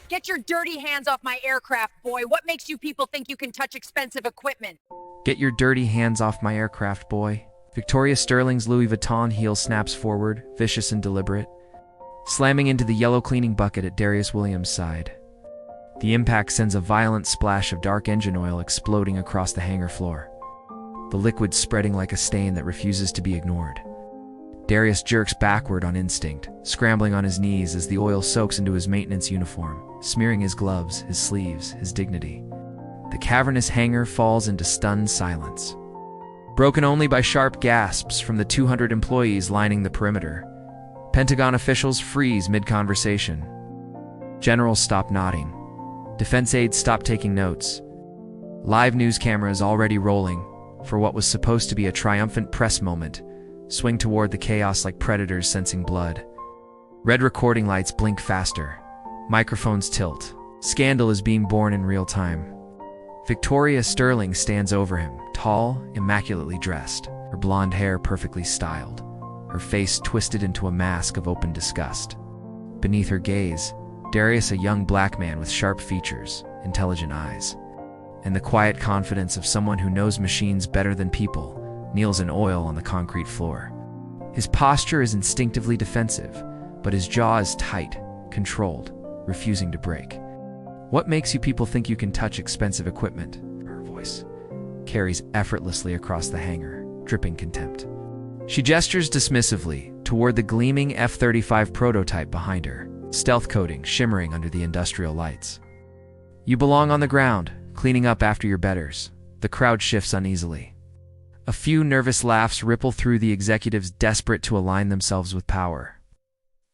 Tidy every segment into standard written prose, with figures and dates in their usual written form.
Get your dirty hands off my aircraft, boy. What makes you people think you can touch expensive equipment? Get your dirty hands off my aircraft, boy. Victoria Sterling's Louis Vuitton heel snaps forward, vicious and deliberate, slamming into the yellow cleaning bucket at Darius Williams' side. The impact sends a violent splash of dark engine oil exploding across the hangar floor, the liquid spreading like a stain that refuses to be ignored. Darius jerks backward on instinct, scrambling on his knees as the oil soaks into his maintenance uniform, smearing his gloves, his sleeves, his dignity. The cavernous hangar falls into stunned silence, broken only by sharp gasps from the 200 employees lining the perimeter. Pentagon officials freeze mid-conversation. Generals stop nodding. Defense aides stop taking notes. Live news cameras already rolling for what was supposed to be a triumphant press moment swing toward the chaos like predators sensing blood. Red recording lights blink faster. Microphones tilt. Scandal is being born in real time. Victoria Sterling stands over him, tall, immaculately dressed, her blonde hair perfectly styled, her face twisted into a mask of open disgust. Beneath her gaze, Darius, a young black man with sharp features, intelligent eyes, and the quiet confidence of someone who knows machines better than people, kneels in oil on the concrete floor. His posture is instinctively defensive, but his jaw is tight, controlled, refusing to break. What makes you people think you can touch expensive equipment? Her voice carries effortlessly across the hangar, dripping contempt. She gestures dismissively toward the gleaming F-35 prototype behind her, stealth coating shimmering under the industrial lights. You belong on the ground, cleaning up after your betters. The crowd shifts uneasily. A few nervous laughs ripple through the executives desperate to align themselves with power.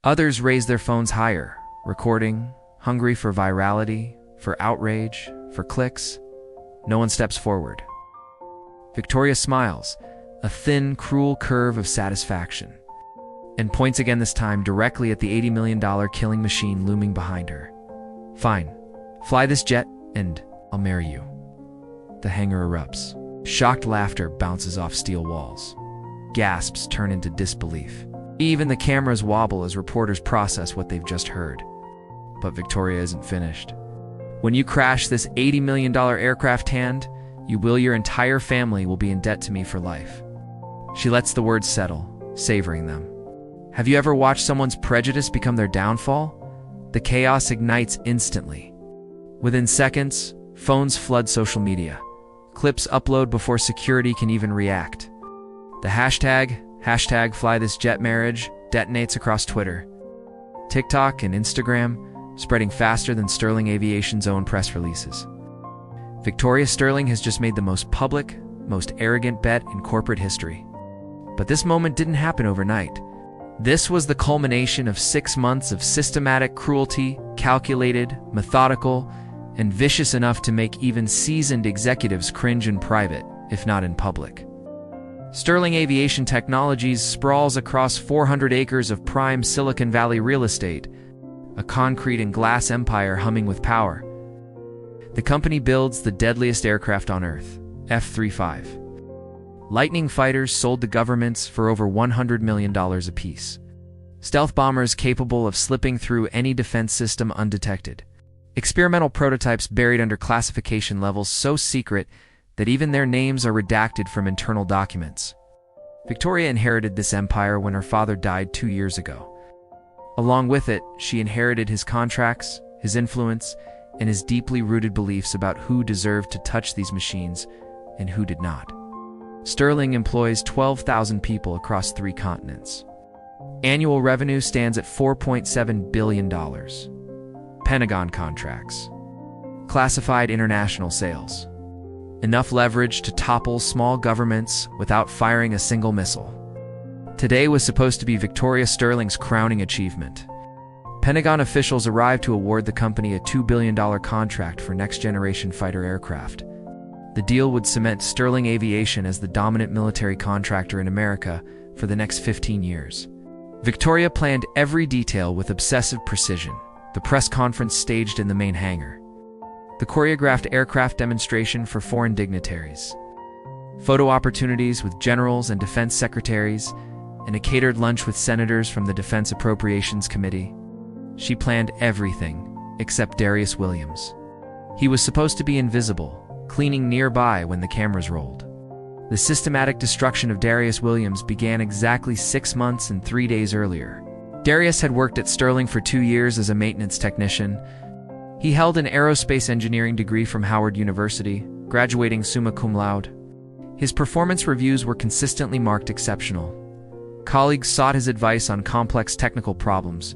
Others raise their phones higher, recording, hungry for virality, for outrage, for clicks. No one steps forward. Victoria smiles, a thin, cruel curve of satisfaction, and points again, this time directly at the $80 million killing machine looming behind her. Fine. Fly this jet, and I'll marry you. The hangar erupts. Shocked laughter bounces off steel walls. Gasps turn into disbelief. Even the cameras wobble as reporters process what they've just heard. But Victoria isn't finished. When you crash this $80 million aircraft, your entire family will be in debt to me for life. She lets the words settle, savoring them. Have you ever watched someone's prejudice become their downfall? The chaos ignites instantly. Within seconds, phones flood social media. Clips upload before security can even react. The hashtag #FlyThisJetMarriage detonates across Twitter, TikTok, and Instagram, spreading faster than Sterling Aviation's own press releases. Victoria Sterling has just made the most public, most arrogant bet in corporate history. But this moment didn't happen overnight. This was the culmination of 6 months of systematic cruelty, calculated, methodical, and vicious enough to make even seasoned executives cringe in private, if not in public. Sterling Aviation Technologies sprawls across 400 acres of prime Silicon Valley real estate, a concrete and glass empire humming with power. The company builds the deadliest aircraft on Earth, F-35. Lightning fighters sold to governments for over $100 million apiece. Stealth bombers capable of slipping through any defense system undetected. Experimental prototypes buried under classification levels so secret that even their names are redacted from internal documents. Victoria inherited this empire when her father died 2 years ago. Along with it, she inherited his contracts, his influence, and his deeply rooted beliefs about who deserved to touch these machines and who did not. Sterling employs 12,000 people across 3 continents. Annual revenue stands at $4.7 billion. Pentagon contracts. Classified international sales. Enough leverage to topple small governments without firing a single missile. Today was supposed to be Victoria Sterling's crowning achievement. Pentagon officials arrived to award the company a $2 billion contract for next-generation fighter aircraft. The deal would cement Sterling Aviation as the dominant military contractor in America for the next 15 years. Victoria planned every detail with obsessive precision. The press conference staged in the main hangar. The choreographed aircraft demonstration for foreign dignitaries. Photo opportunities with generals and defense secretaries, and a catered lunch with senators from the Defense Appropriations Committee. She planned everything, except Darius Williams. He was supposed to be invisible, cleaning nearby when the cameras rolled. The systematic destruction of Darius Williams began exactly 6 months and 3 days earlier. Darius had worked at Sterling for 2 years as a maintenance technician. He held an aerospace engineering degree from Howard University, graduating summa cum laude. His performance reviews were consistently marked exceptional. Colleagues sought his advice on complex technical problems.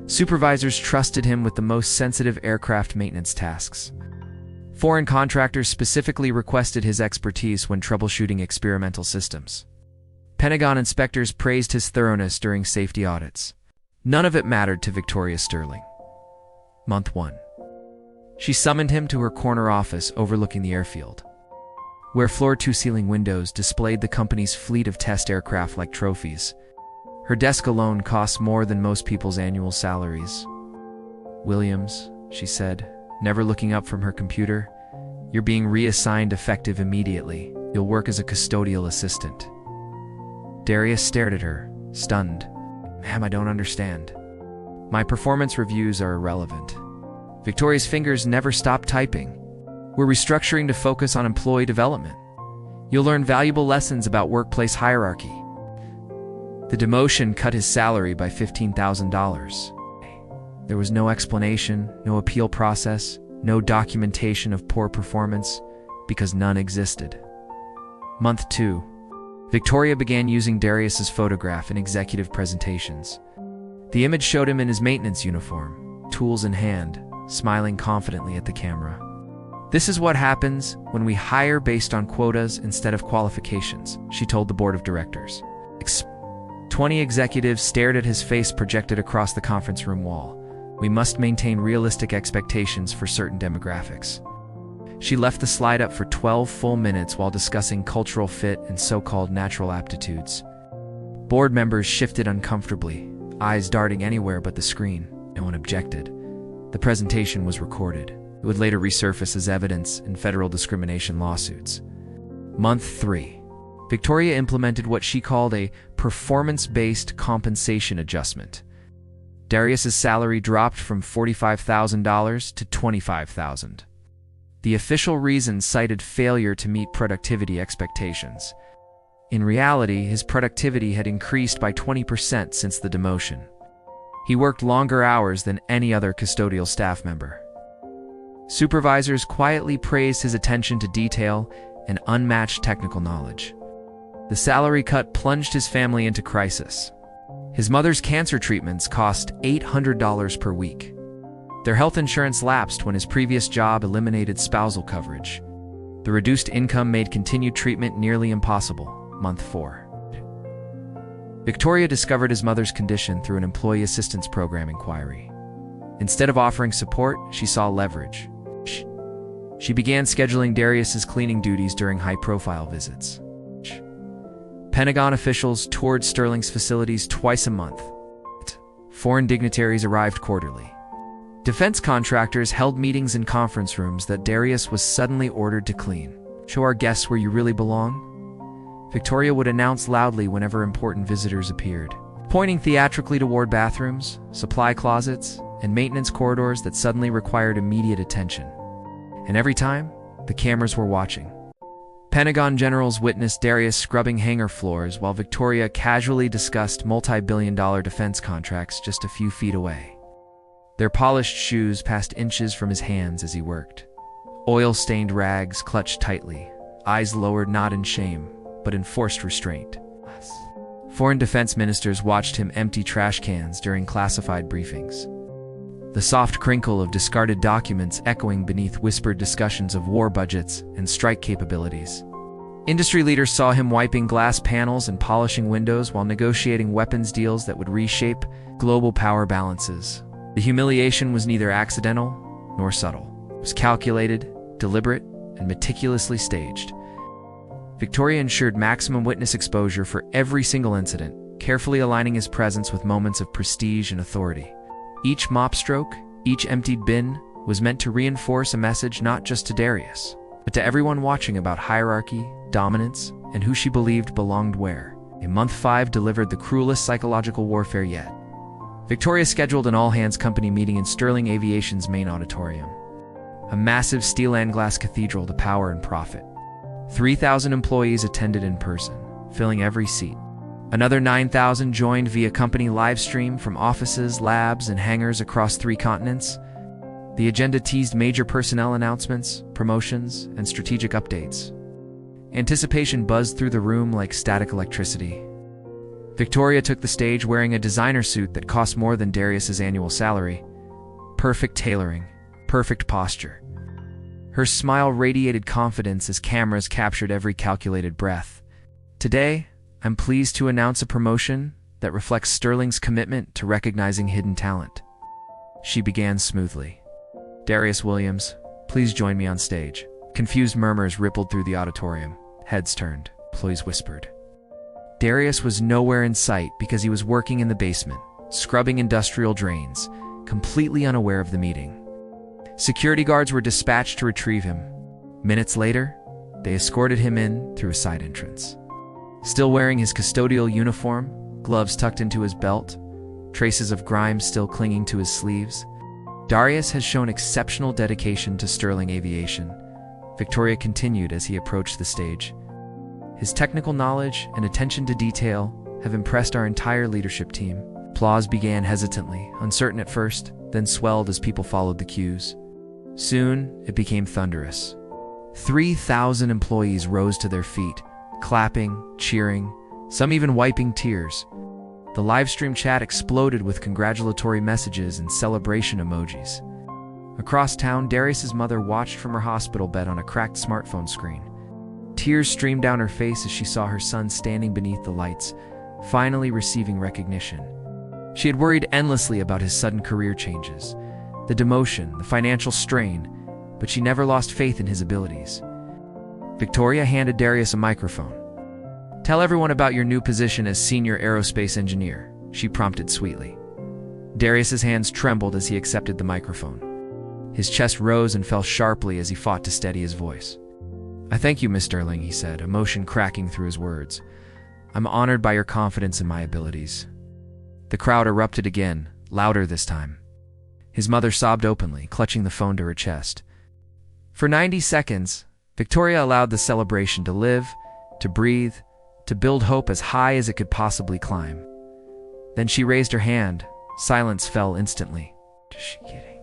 Supervisors trusted him with the most sensitive aircraft maintenance tasks. Foreign contractors specifically requested his expertise when troubleshooting experimental systems. Pentagon inspectors praised his thoroughness during safety audits. None of it mattered to Victoria Sterling. Month 1. She summoned him to her corner office overlooking the airfield, where floor-to-ceiling windows displayed the company's fleet of test aircraft like trophies. Her desk alone cost more than most people's annual salaries. "Williams," she said, never looking up from her computer, "you're being reassigned effective immediately. You'll work as a custodial assistant." Darius stared at her, stunned. "Ma'am, I don't understand. My performance reviews are irrelevant." Victoria's fingers never stopped typing. "We're restructuring to focus on employee development. You'll learn valuable lessons about workplace hierarchy." The demotion cut his salary by $15,000. There was no explanation, no appeal process, no documentation of poor performance, because none existed. Month 2. Victoria began using Darius's photograph in executive presentations. The image showed him in his maintenance uniform, tools in hand, smiling confidently at the camera. "This is what happens when we hire based on quotas instead of qualifications," she told the board of directors. 20 executives stared at his face projected across the conference room wall. "We must maintain realistic expectations for certain demographics." She left the slide up for 12 full minutes while discussing cultural fit and so-called natural aptitudes. Board members shifted uncomfortably, eyes darting anywhere but the screen. No one objected. The presentation was recorded. It would later resurface as evidence in federal discrimination lawsuits. Month 3. Victoria implemented what she called a performance-based compensation adjustment. Darius's salary dropped from $45,000 to $25,000. The official reason cited failure to meet productivity expectations. In reality, his productivity had increased by 20% since the demotion. He worked longer hours than any other custodial staff member. Supervisors quietly praised his attention to detail and unmatched technical knowledge. The salary cut plunged his family into crisis. His mother's cancer treatments cost $800 per week. Their health insurance lapsed when his previous job eliminated spousal coverage. The reduced income made continued treatment nearly impossible. Month 4. Victoria discovered his mother's condition through an employee assistance program inquiry. Instead of offering support, she saw leverage. She began scheduling Darius's cleaning duties during high-profile visits. Pentagon officials toured Sterling's facilities twice a month. Foreign dignitaries arrived quarterly. Defense contractors held meetings in conference rooms that Darius was suddenly ordered to clean. "Show our guests where you really belong," Victoria would announce loudly whenever important visitors appeared, pointing theatrically toward bathrooms, supply closets, and maintenance corridors that suddenly required immediate attention. And every time, the cameras were watching. Pentagon generals witnessed Darius scrubbing hangar floors while Victoria casually discussed multi-billion-dollar defense contracts just a few feet away. Their polished shoes passed inches from his hands as he worked. Oil-stained rags clutched tightly, eyes lowered not in shame, but in forced restraint. Foreign defense ministers watched him empty trash cans during classified briefings. The soft crinkle of discarded documents echoing beneath whispered discussions of war budgets and strike capabilities. Industry leaders saw him wiping glass panels and polishing windows while negotiating weapons deals that would reshape global power balances. The humiliation was neither accidental nor subtle. It was calculated, deliberate, and meticulously staged. Victoria ensured maximum witness exposure for every single incident, carefully aligning his presence with moments of prestige and authority. Each mop stroke, each emptied bin, was meant to reinforce a message not just to Darius, but to everyone watching about hierarchy, dominance, and who she believed belonged where. In Month 5 delivered the cruelest psychological warfare yet. Victoria scheduled an all-hands company meeting in Sterling Aviation's main auditorium, a massive steel and glass cathedral to power and profit. 3,000 employees attended in person, filling every seat. Another 9,000 joined via company live stream from offices, labs, and hangars across 3 continents. The agenda teased major personnel announcements, promotions, and strategic updates. Anticipation buzzed through the room like static electricity. Victoria took the stage wearing a designer suit that cost more than Darius's annual salary. Perfect tailoring, perfect posture. Her smile radiated confidence as cameras captured every calculated breath. Today, I'm pleased to announce a promotion that reflects Sterling's commitment to recognizing hidden talent. She began smoothly. Darius Williams, please join me on stage. Confused murmurs rippled through the auditorium. Heads turned. Employees whispered. Darius was nowhere in sight because he was working in the basement, scrubbing industrial drains, completely unaware of the meeting. Security guards were dispatched to retrieve him. Minutes later, they escorted him in through a side entrance. Still wearing his custodial uniform, gloves tucked into his belt, traces of grime still clinging to his sleeves, Darius has shown exceptional dedication to Sterling Aviation. Victoria continued as he approached the stage. His technical knowledge and attention to detail have impressed our entire leadership team. Applause began hesitantly, uncertain at first, then swelled as people followed the cues. Soon, it became thunderous. 3,000 employees rose to their feet, clapping, cheering, some even wiping tears. The livestream chat exploded with congratulatory messages and celebration emojis. Across town, Darius's mother watched from her hospital bed on a cracked smartphone screen. Tears streamed down her face as she saw her son standing beneath the lights, finally receiving recognition. She had worried endlessly about his sudden career changes, the demotion, the financial strain, but she never lost faith in his abilities. Victoria handed Darius a microphone. Tell everyone about your new position as senior aerospace engineer, she prompted sweetly. Darius's hands trembled as he accepted the microphone. His chest rose and fell sharply as he fought to steady his voice. I thank you, Miss Sterling, he said, emotion cracking through his words. I'm honored by your confidence in my abilities. The crowd erupted again, louder this time. His mother sobbed openly, clutching the phone to her chest. For 90 seconds, Victoria allowed the celebration to live, to breathe, to build hope as high as it could possibly climb. Then she raised her hand. Silence fell instantly. Is she kidding?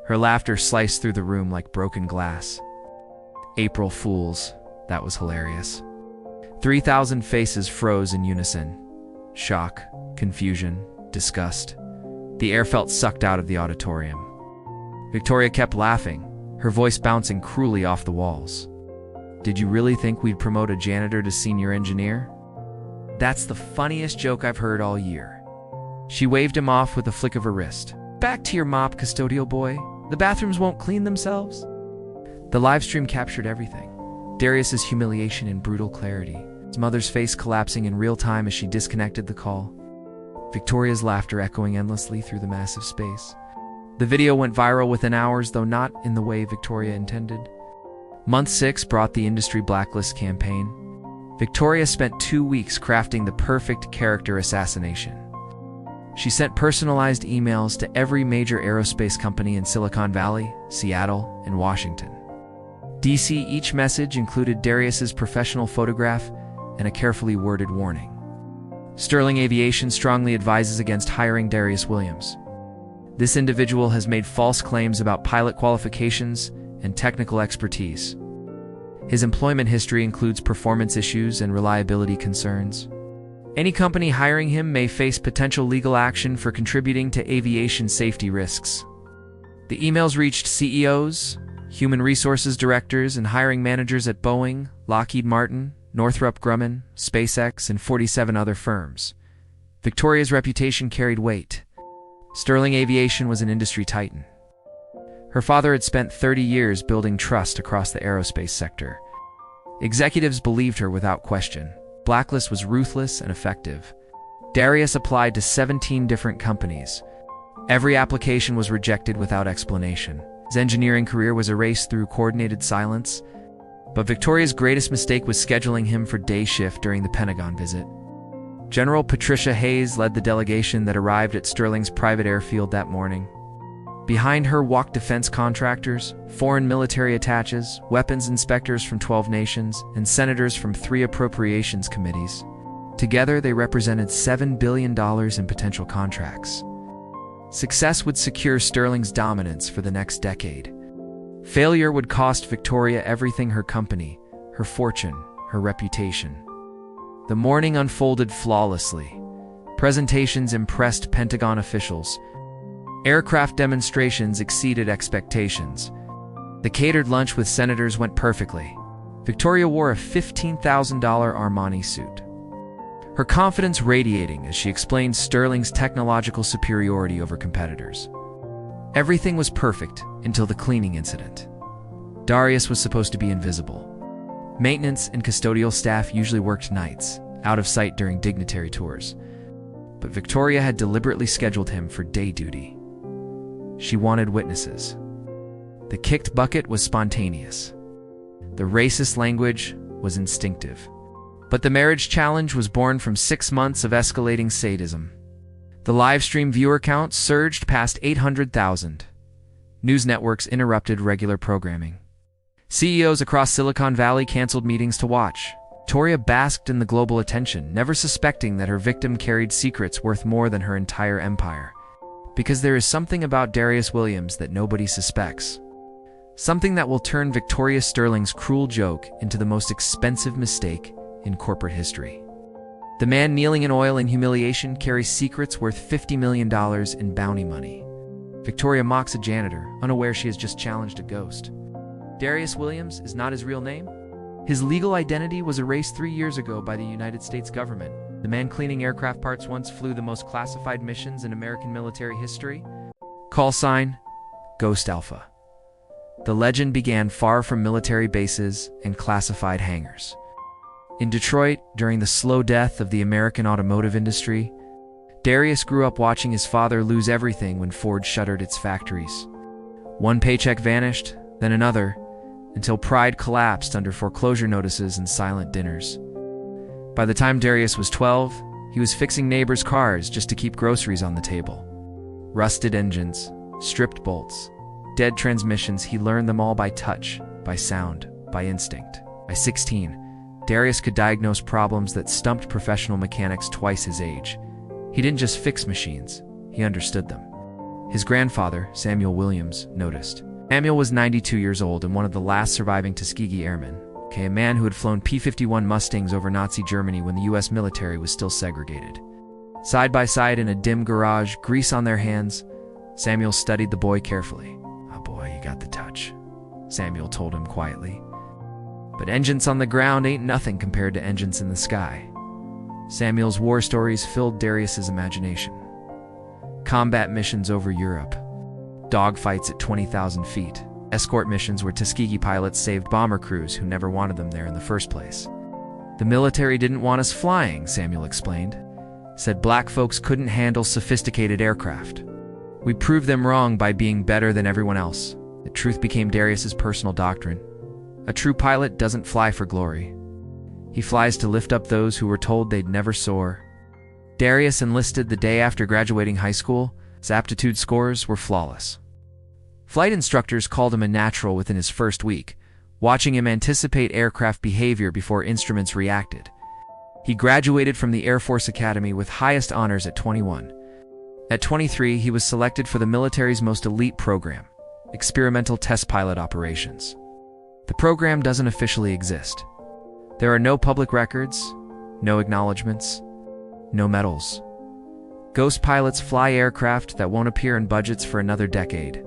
Her laughter sliced through the room like broken glass. April Fools. That was hilarious. 3,000 faces froze in unison. Shock, confusion, disgust. The air felt sucked out of the auditorium. Victoria kept laughing, her voice bouncing cruelly off the walls. Did you really think we'd promote a janitor to senior engineer? That's the funniest joke I've heard all year. She waved him off with a flick of her wrist. Back to your mop, custodial boy. The bathrooms won't clean themselves. The livestream captured everything. Darius's humiliation in brutal clarity, his mother's face collapsing in real time as she disconnected the call. Victoria's laughter echoing endlessly through the massive space. The video went viral within hours, though not in the way Victoria intended. Month 6 brought the industry blacklist campaign. Victoria spent 2 weeks crafting the perfect character assassination. She sent personalized emails to every major aerospace company in Silicon Valley, Seattle, and Washington. DC, each message included Darius's professional photograph and a carefully worded warning. Sterling Aviation strongly advises against hiring Darius Williams. This individual has made false claims about pilot qualifications and technical expertise. His employment history includes performance issues and reliability concerns. Any company hiring him may face potential legal action for contributing to aviation safety risks. The emails reached CEOs, human resources directors, and hiring managers at Boeing, Lockheed Martin, Northrop Grumman, SpaceX, and 47 other firms. Victoria's reputation carried weight. Sterling Aviation was an industry titan. Her father had spent 30 years building trust across the aerospace sector. Executives believed her without question. Blacklist was ruthless and effective. Darius applied to 17 different companies. Every application was rejected without explanation. His engineering career was erased through coordinated silence. But Victoria's greatest mistake was scheduling him for day shift during the Pentagon visit. General Patricia Hayes led the delegation that arrived at Sterling's private airfield that morning. Behind her walked defense contractors, foreign military attaches, weapons inspectors from 12 nations, and senators from 3 appropriations committees. Together, they represented $7 billion in potential contracts. Success would secure Sterling's dominance for the next decade. Failure would cost Victoria everything: her company, her fortune, her reputation. The morning unfolded flawlessly. Presentations impressed Pentagon officials. Aircraft demonstrations exceeded expectations. The catered lunch with senators went perfectly. Victoria wore a $15,000 Armani suit, her confidence radiating as she explained Sterling's technological superiority over competitors. Everything was perfect until the cleaning incident. Darius was supposed to be invisible. Maintenance and custodial staff usually worked nights, out of sight during dignitary tours. But Victoria had deliberately scheduled him for day duty. She wanted witnesses. The kicked bucket was spontaneous. The racist language was instinctive. But the marriage challenge was born from 6 months of escalating sadism. The livestream viewer count surged past 800,000. News networks interrupted regular programming. CEOs across Silicon Valley canceled meetings to watch. Victoria basked in the global attention, never suspecting that her victim carried secrets worth more than her entire empire. Because there is something about Darius Williams that nobody suspects. Something that will turn Victoria Sterling's cruel joke into the most expensive mistake in corporate history. The man kneeling in oil and humiliation carries secrets worth $50 million in bounty money. Victoria mocks a janitor, unaware she has just challenged a ghost. Darius Williams is not his real name. His legal identity was erased 3 years ago by the United States government. The man cleaning aircraft parts once flew the most classified missions in American military history. Call sign, Ghost Alpha. The legend began far from military bases and classified hangars. In Detroit, during the slow death of the American automotive industry, Darius grew up watching his father lose everything when Ford shuttered its factories. One paycheck vanished, then another, until pride collapsed under foreclosure notices and silent dinners. By the time Darius was 12, he was fixing neighbors' cars just to keep groceries on the table. Rusted engines, stripped bolts, dead transmissions, he learned them all by touch, by sound, by instinct. By 16, Darius could diagnose problems that stumped professional mechanics twice his age. He didn't just fix machines, he understood them. His grandfather, Samuel Williams, noticed. Samuel was 92 years old and one of the last surviving Tuskegee Airmen, a man who had flown P-51 Mustangs over Nazi Germany when the U.S. military was still segregated. Side by side in a dim garage, grease on their hands, Samuel studied the boy carefully. "Oh boy, you got the touch," Samuel told him quietly. "But engines on the ground ain't nothing compared to engines in the sky." Samuel's war stories filled Darius's imagination. Combat missions over Europe, dogfights at 20,000 feet, escort missions where Tuskegee pilots saved bomber crews who never wanted them there in the first place. "The military didn't want us flying," Samuel explained. "Said black folks couldn't handle sophisticated aircraft. We proved them wrong by being better than everyone else." The truth became Darius's personal doctrine. A true pilot doesn't fly for glory. He flies to lift up those who were told they'd never soar. Darius enlisted the day after graduating high school. His aptitude scores were flawless. Flight instructors called him a natural within his first week, watching him anticipate aircraft behavior before instruments reacted. He graduated from the Air Force Academy with highest honors at 21. At 23, he was selected for the military's most elite program, Experimental Test Pilot Operations. The program doesn't officially exist. There are no public records, no acknowledgments, no medals. Ghost pilots fly aircraft that won't appear in budgets for another decade.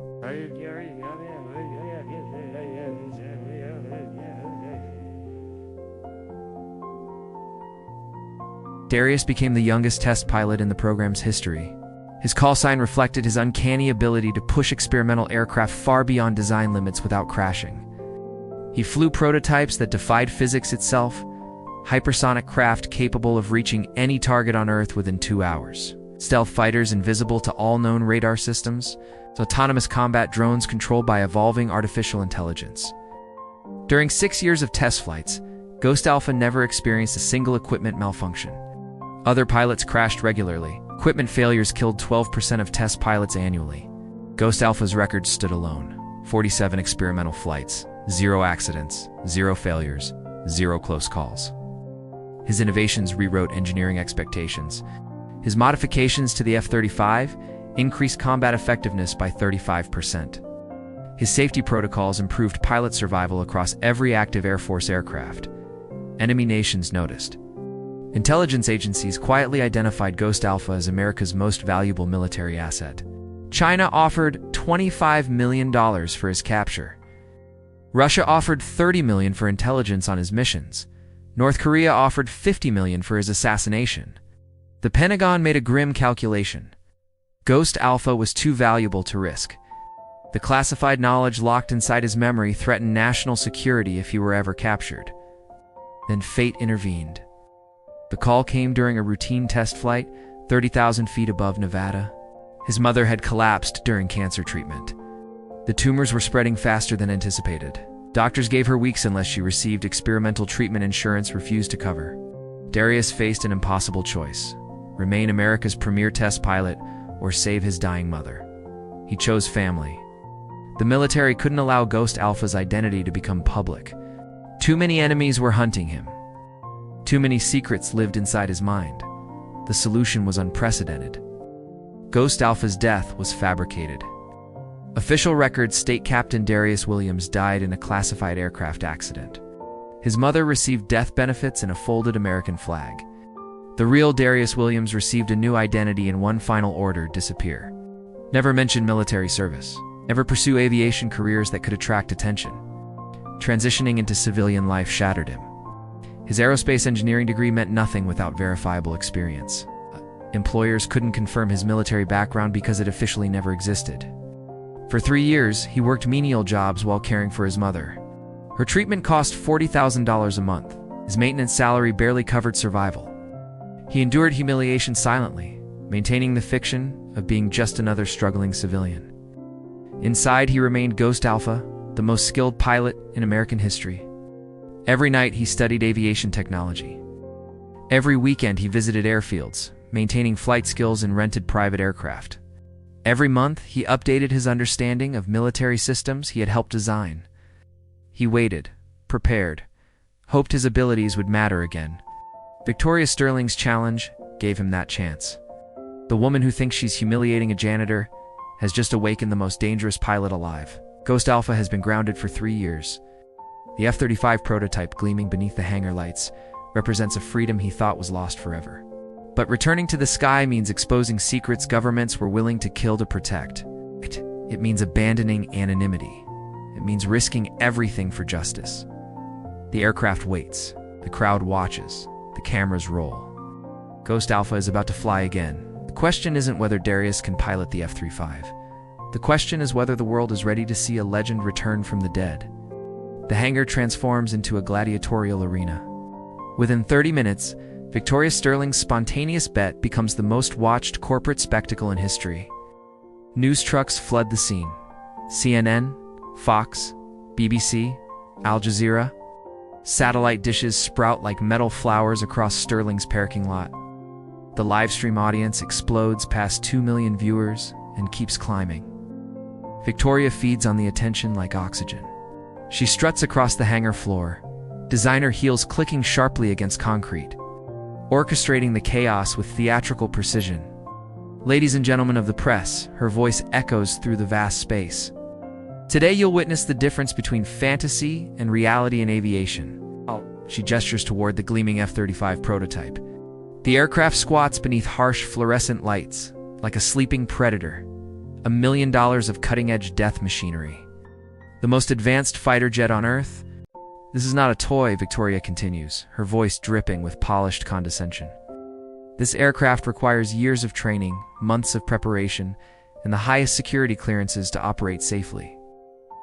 Darius became the youngest test pilot in the program's history. His call sign reflected his uncanny ability to push experimental aircraft far beyond design limits without crashing. He flew prototypes that defied physics itself, hypersonic craft capable of reaching any target on Earth within 2 hours, stealth fighters invisible to all known radar systems, autonomous combat drones controlled by evolving artificial intelligence. During 6 years of test flights, Ghost Alpha never experienced a single equipment malfunction. Other pilots crashed regularly. Equipment failures killed 12% of test pilots annually. Ghost Alpha's record stood alone. 47 experimental flights, 0 accidents, 0 failures, 0 close calls. His innovations rewrote engineering expectations. His modifications to the F-35 increased combat effectiveness by 35%. His safety protocols improved pilot survival across every active Air Force aircraft. Enemy nations noticed. Intelligence agencies quietly identified Ghost Alpha as America's most valuable military asset. China offered $25 million for his capture. Russia offered $30 million for intelligence on his missions. North Korea offered $50 million for his assassination. The Pentagon made a grim calculation. Ghost Alpha was too valuable to risk. The classified knowledge locked inside his memory threatened national security if he were ever captured. Then fate intervened. The call came during a routine test flight, 30,000 feet above Nevada. His mother had collapsed during cancer treatment. The tumors were spreading faster than anticipated. Doctors gave her weeks unless she received experimental treatment insurance refused to cover. Darius faced an impossible choice: remain America's premier test pilot or save his dying mother. He chose family. The military couldn't allow Ghost Alpha's identity to become public. Too many enemies were hunting him. Too many secrets lived inside his mind. The solution was unprecedented. Ghost Alpha's death was fabricated. Official records state Captain Darius Williams died in a classified aircraft accident. His mother received death benefits and a folded American flag. The real Darius Williams received a new identity in one final order: disappear. Never mention military service. Never pursue aviation careers that could attract attention. Transitioning into civilian life shattered him. His aerospace engineering degree meant nothing without verifiable experience. Employers couldn't confirm his military background because it officially never existed. For 3 years, he worked menial jobs while caring for his mother. Her treatment cost $40,000 a month. His maintenance salary barely covered survival. He endured humiliation silently, maintaining the fiction of being just another struggling civilian. Inside, he remained Ghost Alpha, the most skilled pilot in American history. Every night, he studied aviation technology. Every weekend, he visited airfields, maintaining flight skills in rented private aircraft. Every month, he updated his understanding of military systems he had helped design. He waited, prepared, hoped his abilities would matter again. Victoria Sterling's challenge gave him that chance. The woman who thinks she's humiliating a janitor has just awakened the most dangerous pilot alive. Ghost Alpha has been grounded for 3 years. The F-35 prototype gleaming beneath the hangar lights represents a freedom he thought was lost forever. But returning to the sky means exposing secrets governments were willing to kill to protect. It means abandoning anonymity. It means risking everything for justice. The aircraft waits. The crowd watches. The cameras roll. Ghost Alpha is about to fly again. The question isn't whether Darius can pilot the F-35. The question is whether the world is ready to see a legend return from the dead. The hangar transforms into a gladiatorial arena. Within 30 minutes, Victoria Sterling's spontaneous bet becomes the most watched corporate spectacle in history. News trucks flood the scene. CNN, Fox, BBC, Al Jazeera. Satellite dishes sprout like metal flowers across Sterling's parking lot. The livestream audience explodes past 2 million viewers and keeps climbing. Victoria feeds on the attention like oxygen. She struts across the hangar floor, designer heels clicking sharply against concrete, orchestrating the chaos with theatrical precision. Ladies and gentlemen of the press, her voice echoes through the vast space. Today you'll witness the difference between fantasy and reality in aviation. She gestures toward the gleaming F-35 prototype. The aircraft squats beneath harsh fluorescent lights, like a sleeping predator. $1 million of cutting-edge death machinery. The most advanced fighter jet on Earth? This is not a toy, Victoria continues, her voice dripping with polished condescension. This aircraft requires years of training, months of preparation, and the highest security clearances to operate safely.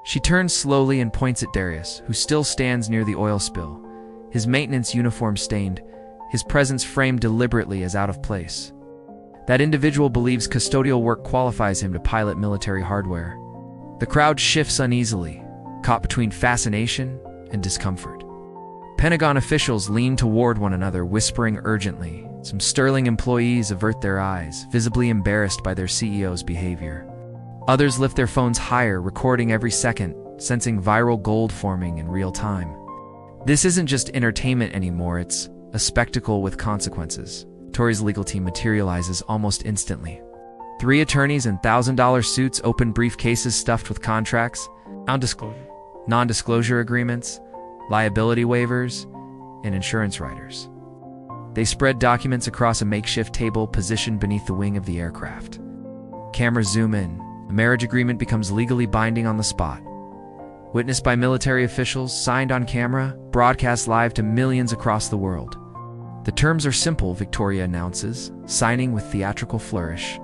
She turns slowly and points at Darius, who still stands near the oil spill, his maintenance uniform stained, his presence framed deliberately as out of place. That individual believes custodial work qualifies him to pilot military hardware. The crowd shifts uneasily, caught between fascination and discomfort. Pentagon officials lean toward one another, whispering urgently, Some sterling employees avert their eyes, visibly embarrassed by their CEO's behavior. Others lift their phones higher, recording every second, sensing viral gold forming in real time. This isn't just entertainment anymore, it's a spectacle with consequences. Victoria's legal team materializes almost instantly. 3 attorneys in $1,000 suits open briefcases stuffed with contracts, non-disclosure agreements, liability waivers, and insurance riders. They spread documents across a makeshift table positioned beneath the wing of the aircraft. Cameras zoom in. The marriage agreement becomes legally binding on the spot. Witnessed by military officials, signed on camera, broadcast live to millions across the world. The terms are simple, Victoria announces, signing with theatrical flourish.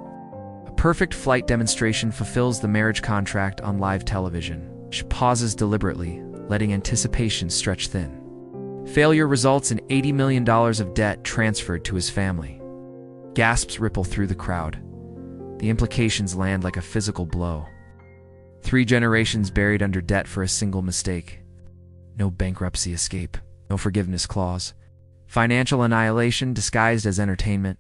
A perfect flight demonstration fulfills the marriage contract on live television. She pauses deliberately, letting anticipation stretch thin. Failure results in $80 million of debt transferred to his family. Gasps ripple through the crowd. The implications land like a physical blow. 3 generations buried under debt for a single mistake. No bankruptcy escape, no forgiveness clause. Financial annihilation disguised as entertainment.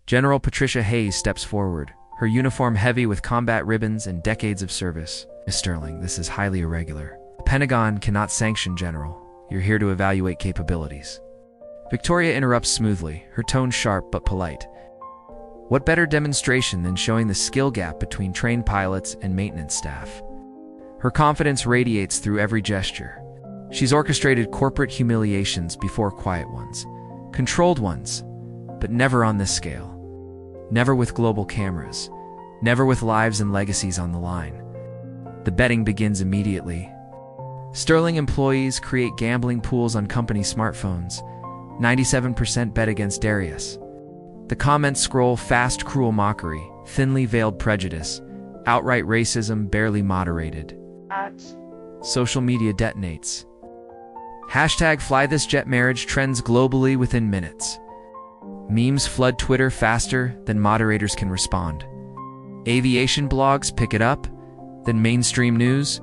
General Patricia Hayes steps forward, her uniform heavy with combat ribbons and decades of service. Miss Sterling, this is highly irregular. The Pentagon cannot sanction General. You're here to evaluate capabilities. Victoria interrupts smoothly, her tone sharp but polite. What better demonstration than showing the skill gap between trained pilots and maintenance staff? Her confidence radiates through every gesture. She's orchestrated corporate humiliations before quiet ones, controlled ones, but never on this scale. Never with global cameras, never with lives and legacies on the line. The betting begins immediately. Sterling employees create gambling pools on company smartphones. 97% bet against Darius. The comments scroll fast, cruel mockery, thinly veiled prejudice, outright racism barely moderated. Social media detonates. Hashtag #FlyThisJetMarriage trends globally within minutes. Memes flood Twitter faster than moderators can respond. Aviation blogs pick it up, then mainstream news.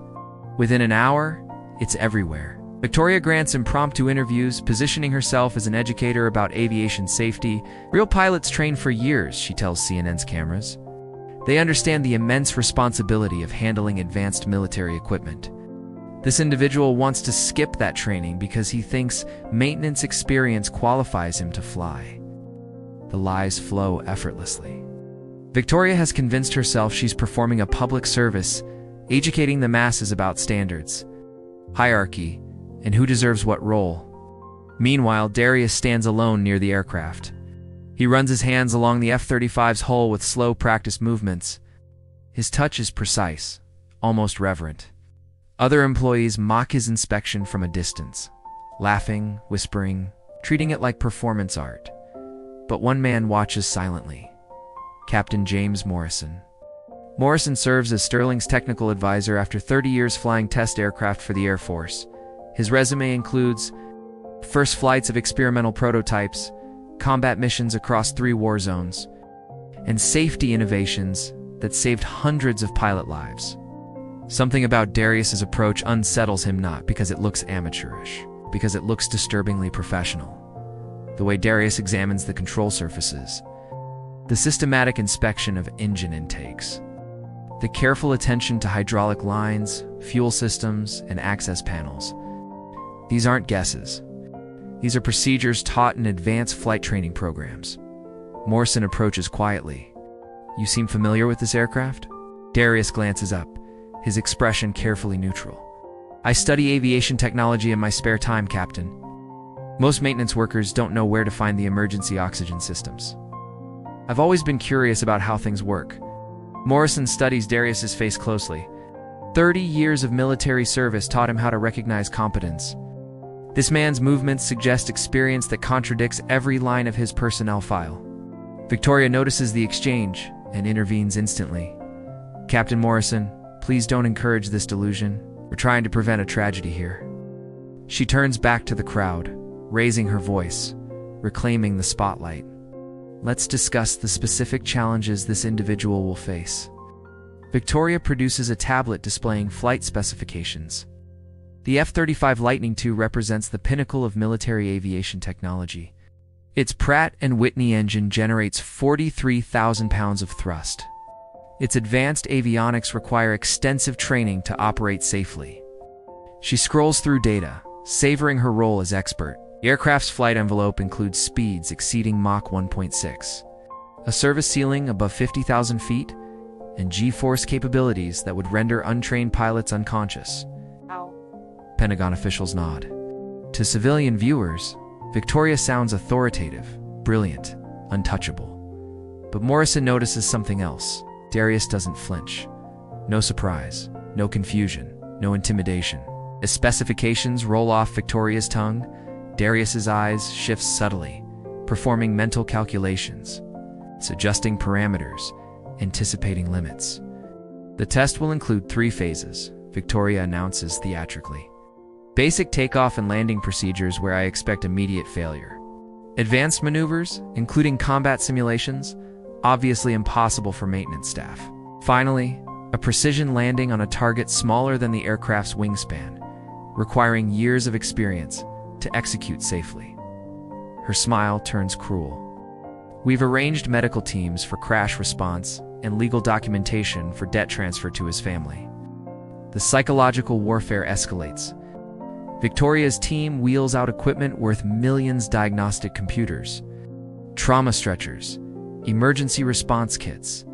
Within an hour, it's everywhere. Victoria grants impromptu interviews, positioning herself as an educator about aviation safety. Real pilots train for years, she tells CNN's cameras. They understand the immense responsibility of handling advanced military equipment. This individual wants to skip that training because he thinks maintenance experience qualifies him to fly. The lies flow effortlessly. Victoria has convinced herself she's performing a public service, educating the masses about standards, hierarchy, and who deserves what role. Meanwhile, Darius stands alone near the aircraft. He runs his hands along the F-35's hull with slow, practiced movements. His touch is precise, almost reverent. Other employees mock his inspection from a distance, laughing, whispering, treating it like performance art. But one man watches silently. Captain James Morrison. Morrison serves as Sterling's technical advisor after 30 years flying test aircraft for the Air Force. His resume includes first flights of experimental prototypes, combat missions across 3 war zones, and safety innovations that saved hundreds of pilot lives. Something about Darius's approach unsettles him, not because it looks amateurish, because it looks disturbingly professional. The way Darius examines the control surfaces, the systematic inspection of engine intakes, the careful attention to hydraulic lines, fuel systems, and access panels. These aren't guesses. These are procedures taught in advanced flight training programs. Morrison approaches quietly. You seem familiar with this aircraft? Darius glances up, his expression carefully neutral. I study aviation technology in my spare time, Captain. Most maintenance workers don't know where to find the emergency oxygen systems. I've always been curious about how things work. Morrison studies Darius's face closely. 30 years of military service taught him how to recognize competence. This man's movements suggest experience that contradicts every line of his personnel file. Victoria notices the exchange and intervenes instantly. Captain Morrison, please don't encourage this delusion. We're trying to prevent a tragedy here. She turns back to the crowd, raising her voice, reclaiming the spotlight. Let's discuss the specific challenges this individual will face. Victoria produces a tablet displaying flight specifications. The F-35 Lightning II represents the pinnacle of military aviation technology. Its Pratt & Whitney engine generates 43,000 pounds of thrust. Its advanced avionics require extensive training to operate safely. She scrolls through data, savoring her role as expert. The aircraft's flight envelope includes speeds exceeding Mach 1.6, a service ceiling above 50,000 feet, and G-force capabilities that would render untrained pilots unconscious. Ow. Pentagon officials nod. To civilian viewers, Victoria sounds authoritative, brilliant, untouchable. But Morrison notices something else. Darius doesn't flinch. No surprise, no confusion, no intimidation. As specifications roll off Victoria's tongue, Darius's eyes shift subtly, performing mental calculations. It's adjusting parameters, anticipating limits. The test will include 3 phases, Victoria announces theatrically. Basic takeoff and landing procedures where I expect immediate failure. Advanced maneuvers, including combat simulations, obviously impossible for maintenance staff. Finally, a precision landing on a target smaller than the aircraft's wingspan, requiring years of experience to execute safely. Her smile turns cruel. We've arranged medical teams for crash response and legal documentation for debt transfer to his family. The psychological warfare escalates. Victoria's team wheels out equipment worth millions: diagnostic computers, trauma stretchers, emergency response kits,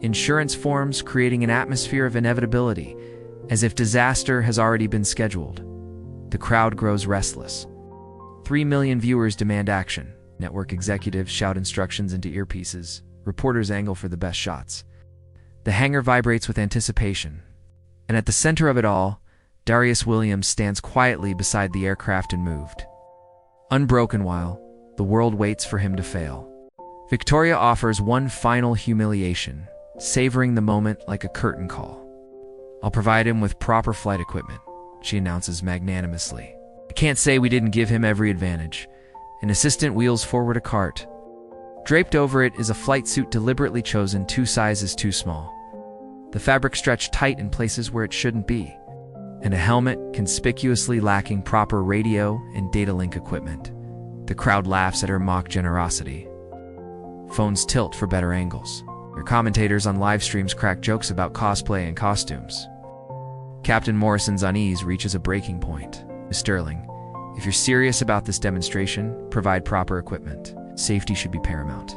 insurance forms, creating an atmosphere of inevitability, as if disaster has already been scheduled. The crowd grows restless. 3 million viewers demand action. Network executives shout instructions into earpieces. Reporters angle for the best shots. The hangar vibrates with anticipation. And at the center of it all, Darius Williams stands quietly beside the aircraft and moved. Unbroken while the world waits for him to fail. Victoria offers one final humiliation, savoring the moment like a curtain call. I'll provide him with proper flight equipment, she announces magnanimously. I can't say we didn't give him every advantage. An assistant wheels forward a cart. Draped over it is a flight suit deliberately chosen 2 sizes too small. The fabric stretched tight in places where it shouldn't be, and a helmet conspicuously lacking proper radio and data link equipment. The crowd laughs at her mock generosity. Phones tilt for better angles. Her commentators on live streams crack jokes about cosplay and costumes. Captain Morrison's unease reaches a breaking point. Miss Sterling, if you're serious about this demonstration, provide proper equipment. Safety should be paramount.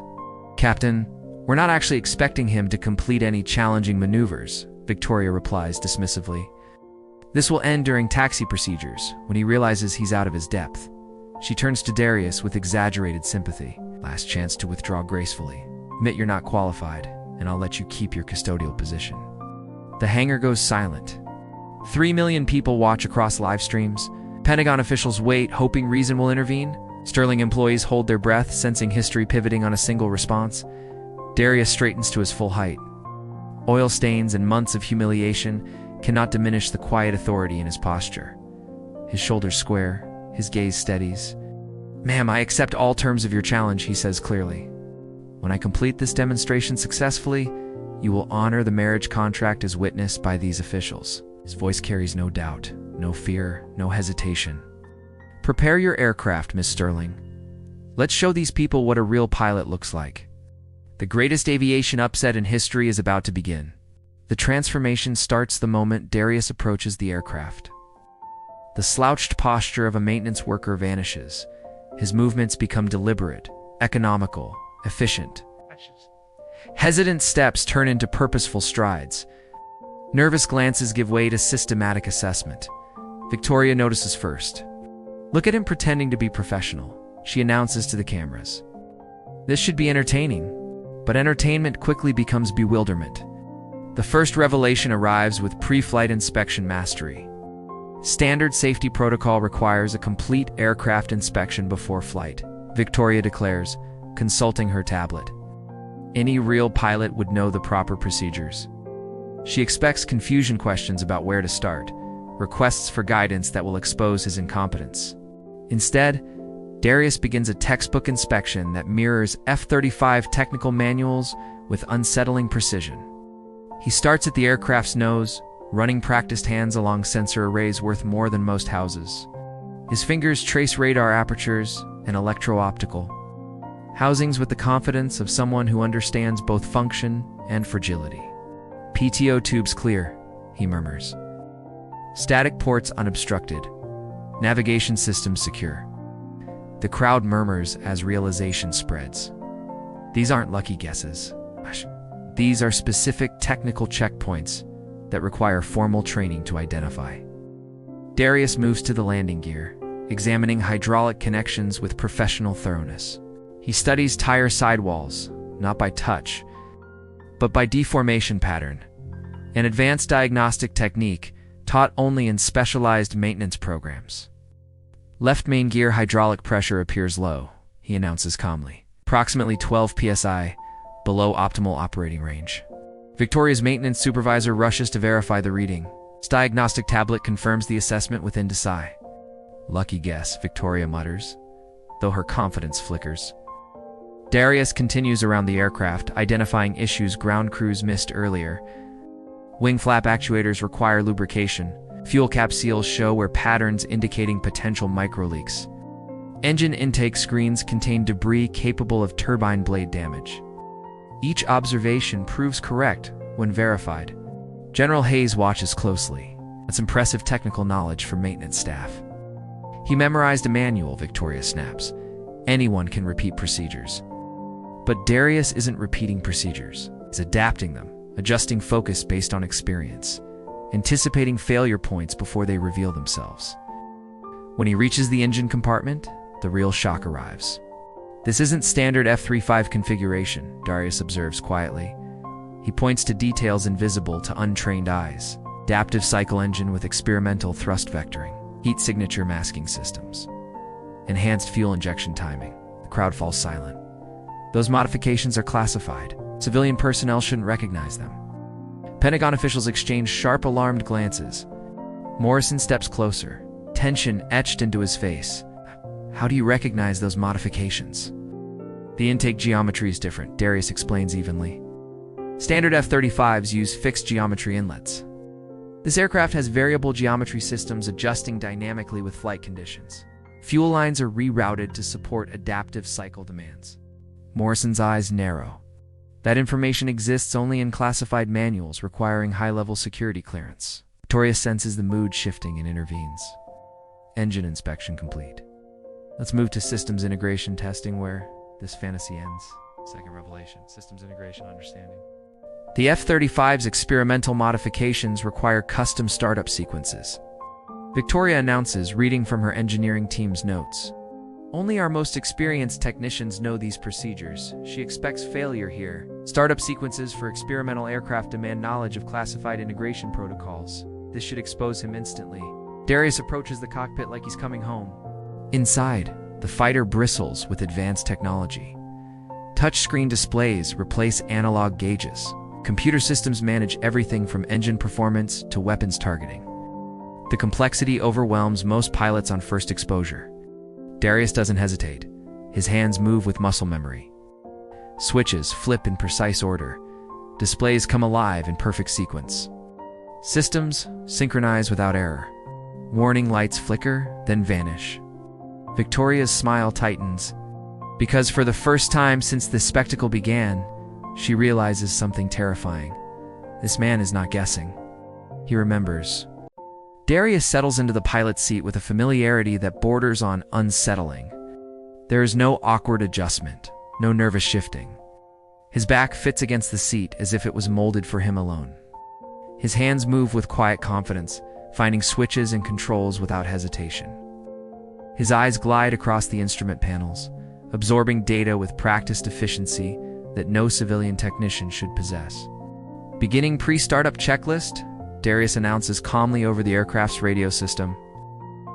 Captain, we're not actually expecting him to complete any challenging maneuvers, Victoria replies dismissively. This will end during taxi procedures, when he realizes he's out of his depth. She turns to Darius with exaggerated sympathy. Last chance to withdraw gracefully. Admit you're not qualified, and I'll let you keep your custodial position. The hangar goes silent. 3 million people watch across live streams. Pentagon officials wait, hoping reason will intervene. Sterling employees hold their breath, sensing history pivoting on a single response. Darius straightens to his full height. Oil stains and months of humiliation cannot diminish the quiet authority in his posture. His shoulders square, his gaze steadies. Ma'am, I accept all terms of your challenge, he says clearly. When I complete this demonstration successfully, you will honor the marriage contract as witnessed by these officials. His voice carries no doubt, no fear, no hesitation. Prepare your aircraft, Miss Sterling. Let's show these people what a real pilot looks like. The greatest aviation upset in history is about to begin. The transformation starts the moment Darius approaches the aircraft. The slouched posture of a maintenance worker vanishes. His movements become deliberate, economical, efficient. Hesitant steps turn into purposeful strides. Nervous glances give way to systematic assessment. Victoria notices first. Look at him pretending to be professional, she announces to the cameras. This should be entertaining, but entertainment quickly becomes bewilderment. The first revelation arrives with pre-flight inspection mastery. Standard safety protocol requires a complete aircraft inspection before flight, Victoria declares, consulting her tablet. Any real pilot would know the proper procedures. She expects confusion questions about where to start, requests for guidance that will expose his incompetence. Instead, Darius begins a textbook inspection that mirrors F-35 technical manuals with unsettling precision. He starts at the aircraft's nose, running practiced hands along sensor arrays worth more than most houses. His fingers trace radar apertures and electro-optical. housings with the confidence of someone who understands both function and fragility. PTO tubes clear, he murmurs. Static ports unobstructed. Navigation systems secure. The crowd murmurs as realization spreads. These aren't lucky guesses. These are specific technical checkpoints that require formal training to identify. Darius moves to the landing gear, examining hydraulic connections with professional thoroughness. He studies tire sidewalls, not by touch, but by deformation pattern, an advanced diagnostic technique taught only in specialized maintenance programs. Left main gear hydraulic pressure appears low, he announces calmly. Approximately 12 psi, below optimal operating range. Victoria's maintenance supervisor rushes to verify the reading. His diagnostic tablet confirms the assessment within Desai. Lucky guess, Victoria mutters, though her confidence flickers. Darius continues around the aircraft, identifying issues ground crews missed earlier. Wing flap actuators require lubrication. Fuel cap seals show where patterns indicating potential microleaks. Engine intake screens contain debris capable of turbine blade damage. Each observation proves correct when verified. General Hayes watches closely. That's impressive technical knowledge for maintenance staff. He memorized a manual, Victoria snaps. Anyone can repeat procedures. But Darius isn't repeating procedures. He's adapting them, adjusting focus based on experience, anticipating failure points before they reveal themselves. When he reaches the engine compartment, the real shock arrives. This isn't standard F-35 configuration, Darius observes quietly. He points to details invisible to untrained eyes. Adaptive cycle engine with experimental thrust vectoring, heat signature masking systems, enhanced fuel injection timing. The crowd falls silent. Those modifications are classified. Civilian personnel shouldn't recognize them. Pentagon officials exchange sharp, alarmed glances. Morrison steps closer, tension etched into his face. How do you recognize those modifications? The intake geometry is different, Darius explains evenly. Standard F-35s use fixed geometry inlets. This aircraft has variable geometry systems adjusting dynamically with flight conditions. Fuel lines are rerouted to support adaptive cycle demands. Morrison's eyes narrow. That information exists only in classified manuals requiring high-level security clearance. Victoria senses the mood shifting and intervenes. Engine inspection complete. Let's move to systems integration testing where this fantasy ends. Second revelation, systems integration understanding. The F-35's experimental modifications require custom startup sequences. Victoria announces, reading from her engineering team's notes. Only our most experienced technicians know these procedures. She expects failure here. Startup sequences for experimental aircraft demand knowledge of classified integration protocols. This should expose him instantly. Darius approaches the cockpit like he's coming home. Inside, the fighter bristles with advanced technology. Touchscreen displays replace analog gauges. Computer systems manage everything from engine performance to weapons targeting. The complexity overwhelms most pilots on first exposure. Darius doesn't hesitate. His hands move with muscle memory. Switches flip in precise order. Displays come alive in perfect sequence. Systems synchronize without error. Warning lights flicker, then vanish. Victoria's smile tightens, because for the first time since this spectacle began, she realizes something terrifying. This man is not guessing. He remembers. Darius settles into the pilot's seat with a familiarity that borders on unsettling. There is no awkward adjustment, no nervous shifting. His back fits against the seat as if it was molded for him alone. His hands move with quiet confidence, finding switches and controls without hesitation. His eyes glide across the instrument panels, absorbing data with practiced efficiency that no civilian technician should possess. Beginning pre-startup checklist, Darius announces calmly over the aircraft's radio system.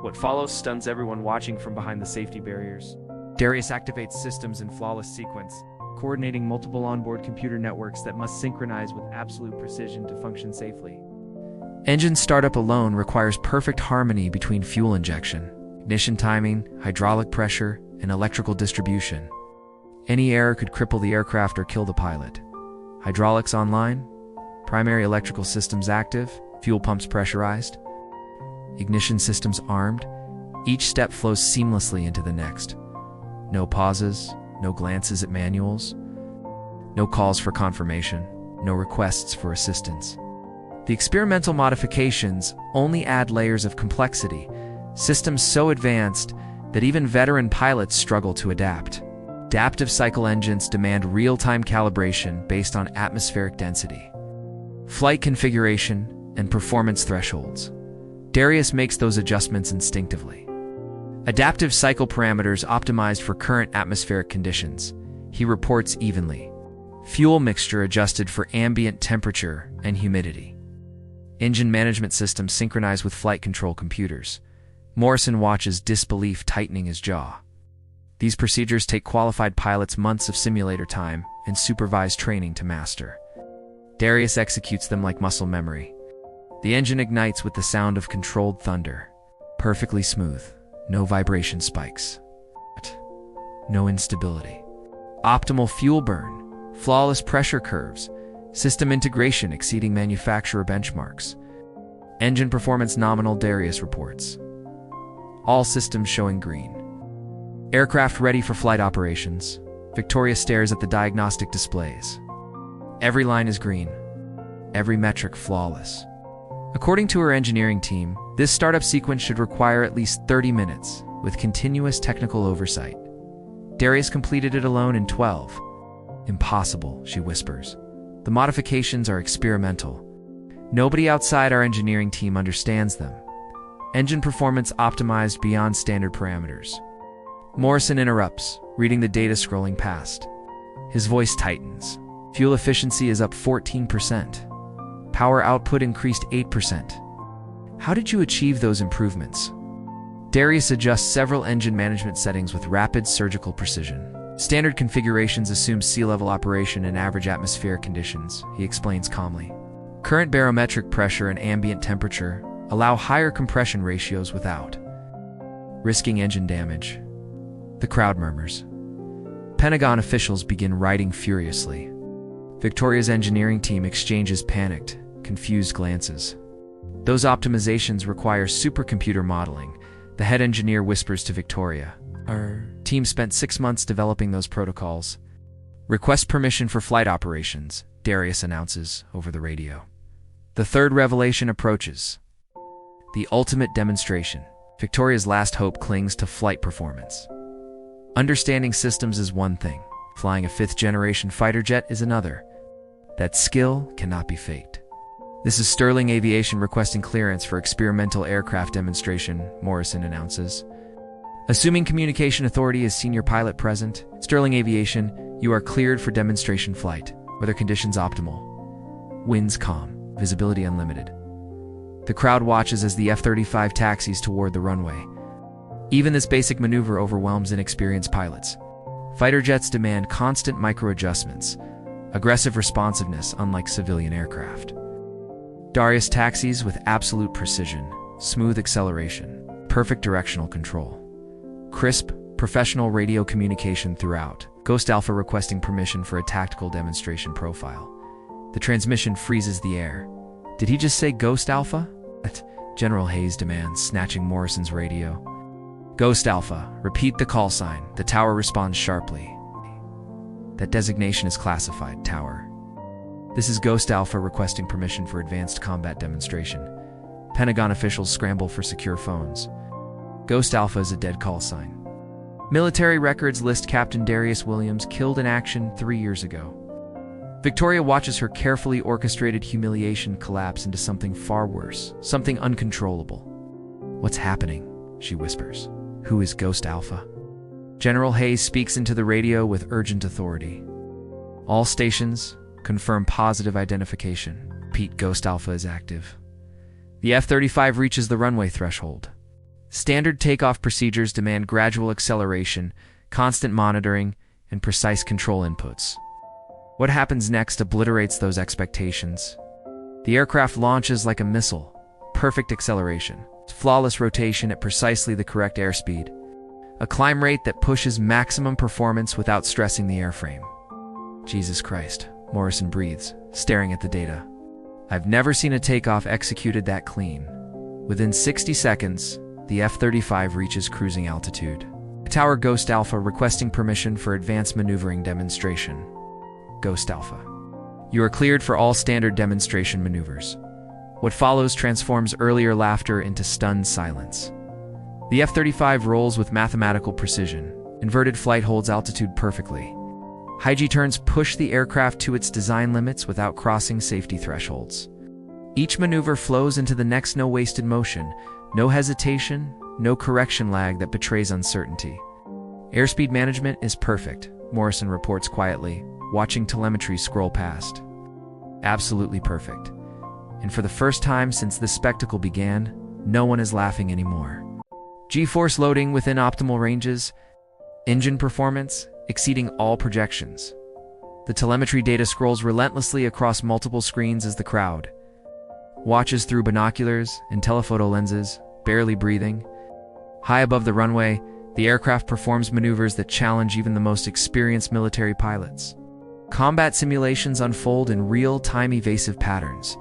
What follows stuns everyone watching from behind the safety barriers. Darius activates systems in flawless sequence, coordinating multiple onboard computer networks that must synchronize with absolute precision to function safely. Engine startup alone requires perfect harmony between fuel injection, ignition timing, hydraulic pressure, and electrical distribution. Any error could cripple the aircraft or kill the pilot. Hydraulics online, primary electrical systems active, fuel pumps pressurized, ignition systems armed. Each step flows seamlessly into the next. No pauses, no glances at manuals, no calls for confirmation, no requests for assistance. The experimental modifications only add layers of complexity, systems so advanced that even veteran pilots struggle to adapt. Adaptive cycle engines demand real-time calibration based on atmospheric density, flight configuration, and performance thresholds. Darius makes those adjustments instinctively. Adaptive cycle parameters optimized for current atmospheric conditions. He reports evenly. Fuel mixture adjusted for ambient temperature and humidity. Engine management systems synchronized with flight control computers. Morrison watches disbelief, tightening his jaw. These procedures take qualified pilots months of simulator time and supervised training to master. Darius executes them like muscle memory. The engine ignites with the sound of controlled thunder. Perfectly smooth, no vibration spikes, no instability. Optimal fuel burn, flawless pressure curves, system integration exceeding manufacturer benchmarks. Engine performance nominal, Darius reports. All systems showing green. Aircraft ready for flight operations. Victoria stares at the diagnostic displays. Every line is green. Every metric flawless. According to her engineering team, this startup sequence should require at least 30 minutes, with continuous technical oversight. Darius completed it alone in 12. Impossible, she whispers. The modifications are experimental. Nobody outside our engineering team understands them. Engine performance optimized beyond standard parameters. Morrison interrupts, reading the data scrolling past. His voice tightens. Fuel efficiency is up 14%. Power output increased 8%. How did you achieve those improvements? Darius adjusts several engine management settings with rapid surgical precision. Standard configurations assume sea-level operation in average atmospheric conditions, he explains calmly. Current barometric pressure and ambient temperature allow higher compression ratios without risking engine damage. The crowd murmurs. Pentagon officials begin writing furiously. Victoria's engineering team exchanges panicked, confused glances. Those optimizations require supercomputer modeling, the head engineer whispers to Victoria. Our team spent 6 months developing those protocols. Request permission for flight operations, Darius announces over the radio. The third revelation approaches. The ultimate demonstration. Victoria's last hope clings to flight performance. Understanding systems is one thing. Flying a 5th-generation fighter jet is another. That skill cannot be faked. This is Sterling Aviation requesting clearance for experimental aircraft demonstration, Morrison announces. Assuming communication authority is senior pilot present, Sterling Aviation, you are cleared for demonstration flight. Weather conditions optimal. Winds calm, visibility unlimited. The crowd watches as the F-35 taxis toward the runway. Even this basic maneuver overwhelms inexperienced pilots. Fighter jets demand constant micro-adjustments, aggressive responsiveness unlike civilian aircraft. Darius taxis with absolute precision, smooth acceleration, perfect directional control. Crisp, professional radio communication throughout. Ghost Alpha requesting permission for a tactical demonstration profile. The transmission freezes the air. Did he just say Ghost Alpha? General Hayes demands, snatching Morrison's radio. Ghost Alpha, repeat the call sign. The tower responds sharply. That designation is classified, tower. This is Ghost Alpha requesting permission for advanced combat demonstration. Pentagon officials scramble for secure phones. Ghost Alpha is a dead call sign. Military records list Captain Darius Williams killed in action 3 years ago. Victoria watches her carefully orchestrated humiliation collapse into something far worse, something uncontrollable. What's happening? She whispers. Who is Ghost Alpha? General Hayes speaks into the radio with urgent authority. All stations, confirm positive identification. Repeat, Ghost Alpha is active. The F-35 reaches the runway threshold. Standard takeoff procedures demand gradual acceleration, constant monitoring, and precise control inputs. What happens next obliterates those expectations. The aircraft launches like a missile. Perfect acceleration. Flawless rotation at precisely the correct airspeed. A climb rate that pushes maximum performance without stressing the airframe. Jesus Christ, Morrison breathes, staring at the data. I've never seen a takeoff executed that clean. Within 60 seconds, the F-35 reaches cruising altitude. Tower Ghost Alpha requesting permission for advanced maneuvering demonstration. Ghost Alpha. You are cleared for all standard demonstration maneuvers. What follows transforms earlier laughter into stunned silence. The F-35 rolls with mathematical precision. Inverted flight holds altitude perfectly. High G turns push the aircraft to its design limits without crossing safety thresholds. Each maneuver flows into the next, no wasted motion, no hesitation, no correction lag that betrays uncertainty. Airspeed management is perfect, Morrison reports quietly, watching telemetry scroll past. Absolutely perfect. And for the first time since this spectacle began, no one is laughing anymore. G-force loading within optimal ranges, engine performance exceeding all projections. The telemetry data scrolls relentlessly across multiple screens as the crowd watches through binoculars and telephoto lenses, barely breathing. High above the runway, the aircraft performs maneuvers that challenge even the most experienced military pilots. Combat simulations unfold in real-time evasive patterns.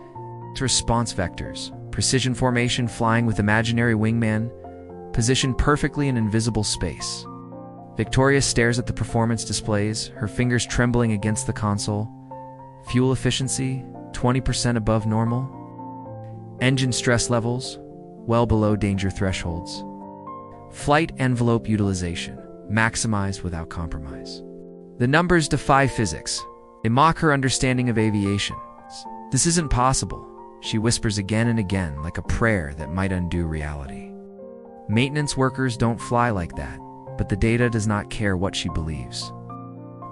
Response vectors, precision formation flying with imaginary wingman, positioned perfectly in invisible space. Victoria stares at the performance displays, her fingers trembling against the console. Fuel efficiency, 20% above normal. Engine stress levels, well below danger thresholds. Flight envelope utilization, maximized without compromise. The numbers defy physics. They mock her understanding of aviation. This isn't possible, she whispers again and again like a prayer that might undo reality. Maintenance workers don't fly like that, but the data does not care what she believes.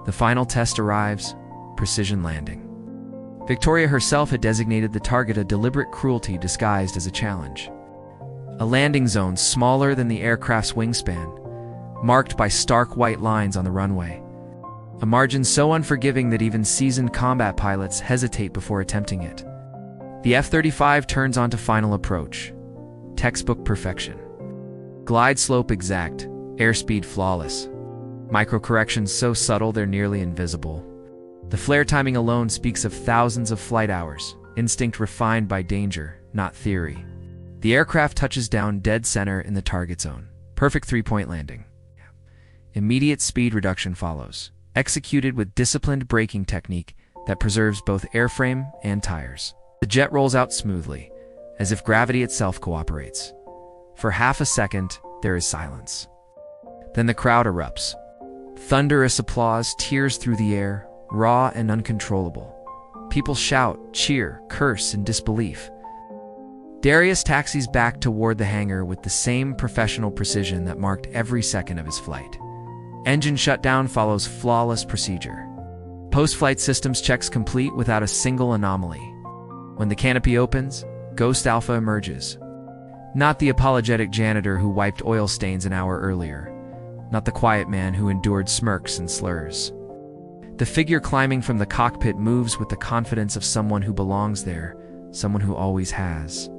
The final test arrives, precision landing. Victoria herself had designated the target a deliberate cruelty disguised as a challenge. A landing zone smaller than the aircraft's wingspan, marked by stark white lines on the runway. A margin so unforgiving that even seasoned combat pilots hesitate before attempting it. The F-35 turns onto final approach. Textbook perfection. Glide slope exact, airspeed flawless. Micro-corrections so subtle they're nearly invisible. The flare timing alone speaks of thousands of flight hours, instinct refined by danger, not theory. The aircraft touches down dead center in the target zone. Perfect three-point landing. Immediate speed reduction follows, executed with disciplined braking technique that preserves both airframe and tires. The jet rolls out smoothly, as if gravity itself cooperates. For half a second, there is silence. Then the crowd erupts. Thunderous applause tears through the air, raw and uncontrollable. People shout, cheer, curse in disbelief. Darius taxis back toward the hangar with the same professional precision that marked every second of his flight. Engine shutdown follows flawless procedure. Post-flight systems checks complete without a single anomaly. When the canopy opens, Ghost Alpha emerges. Not the apologetic janitor who wiped oil stains an hour earlier. Not the quiet man who endured smirks and slurs. The figure climbing from the cockpit moves with the confidence of someone who belongs there, someone who always has.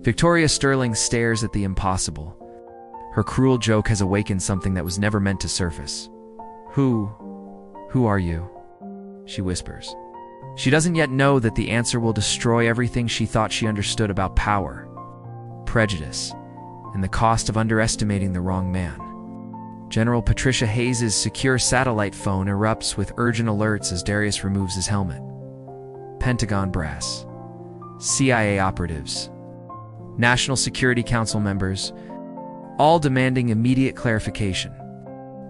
Victoria Sterling stares at the impossible. Her cruel joke has awakened something that was never meant to surface. Who are you? She whispers. She doesn't yet know that the answer will destroy everything she thought she understood about power, prejudice, and the cost of underestimating the wrong man. General Patricia Hayes' secure satellite phone erupts with urgent alerts as Darius removes his helmet. Pentagon brass, CIA operatives, National Security Council members, all demanding immediate clarification.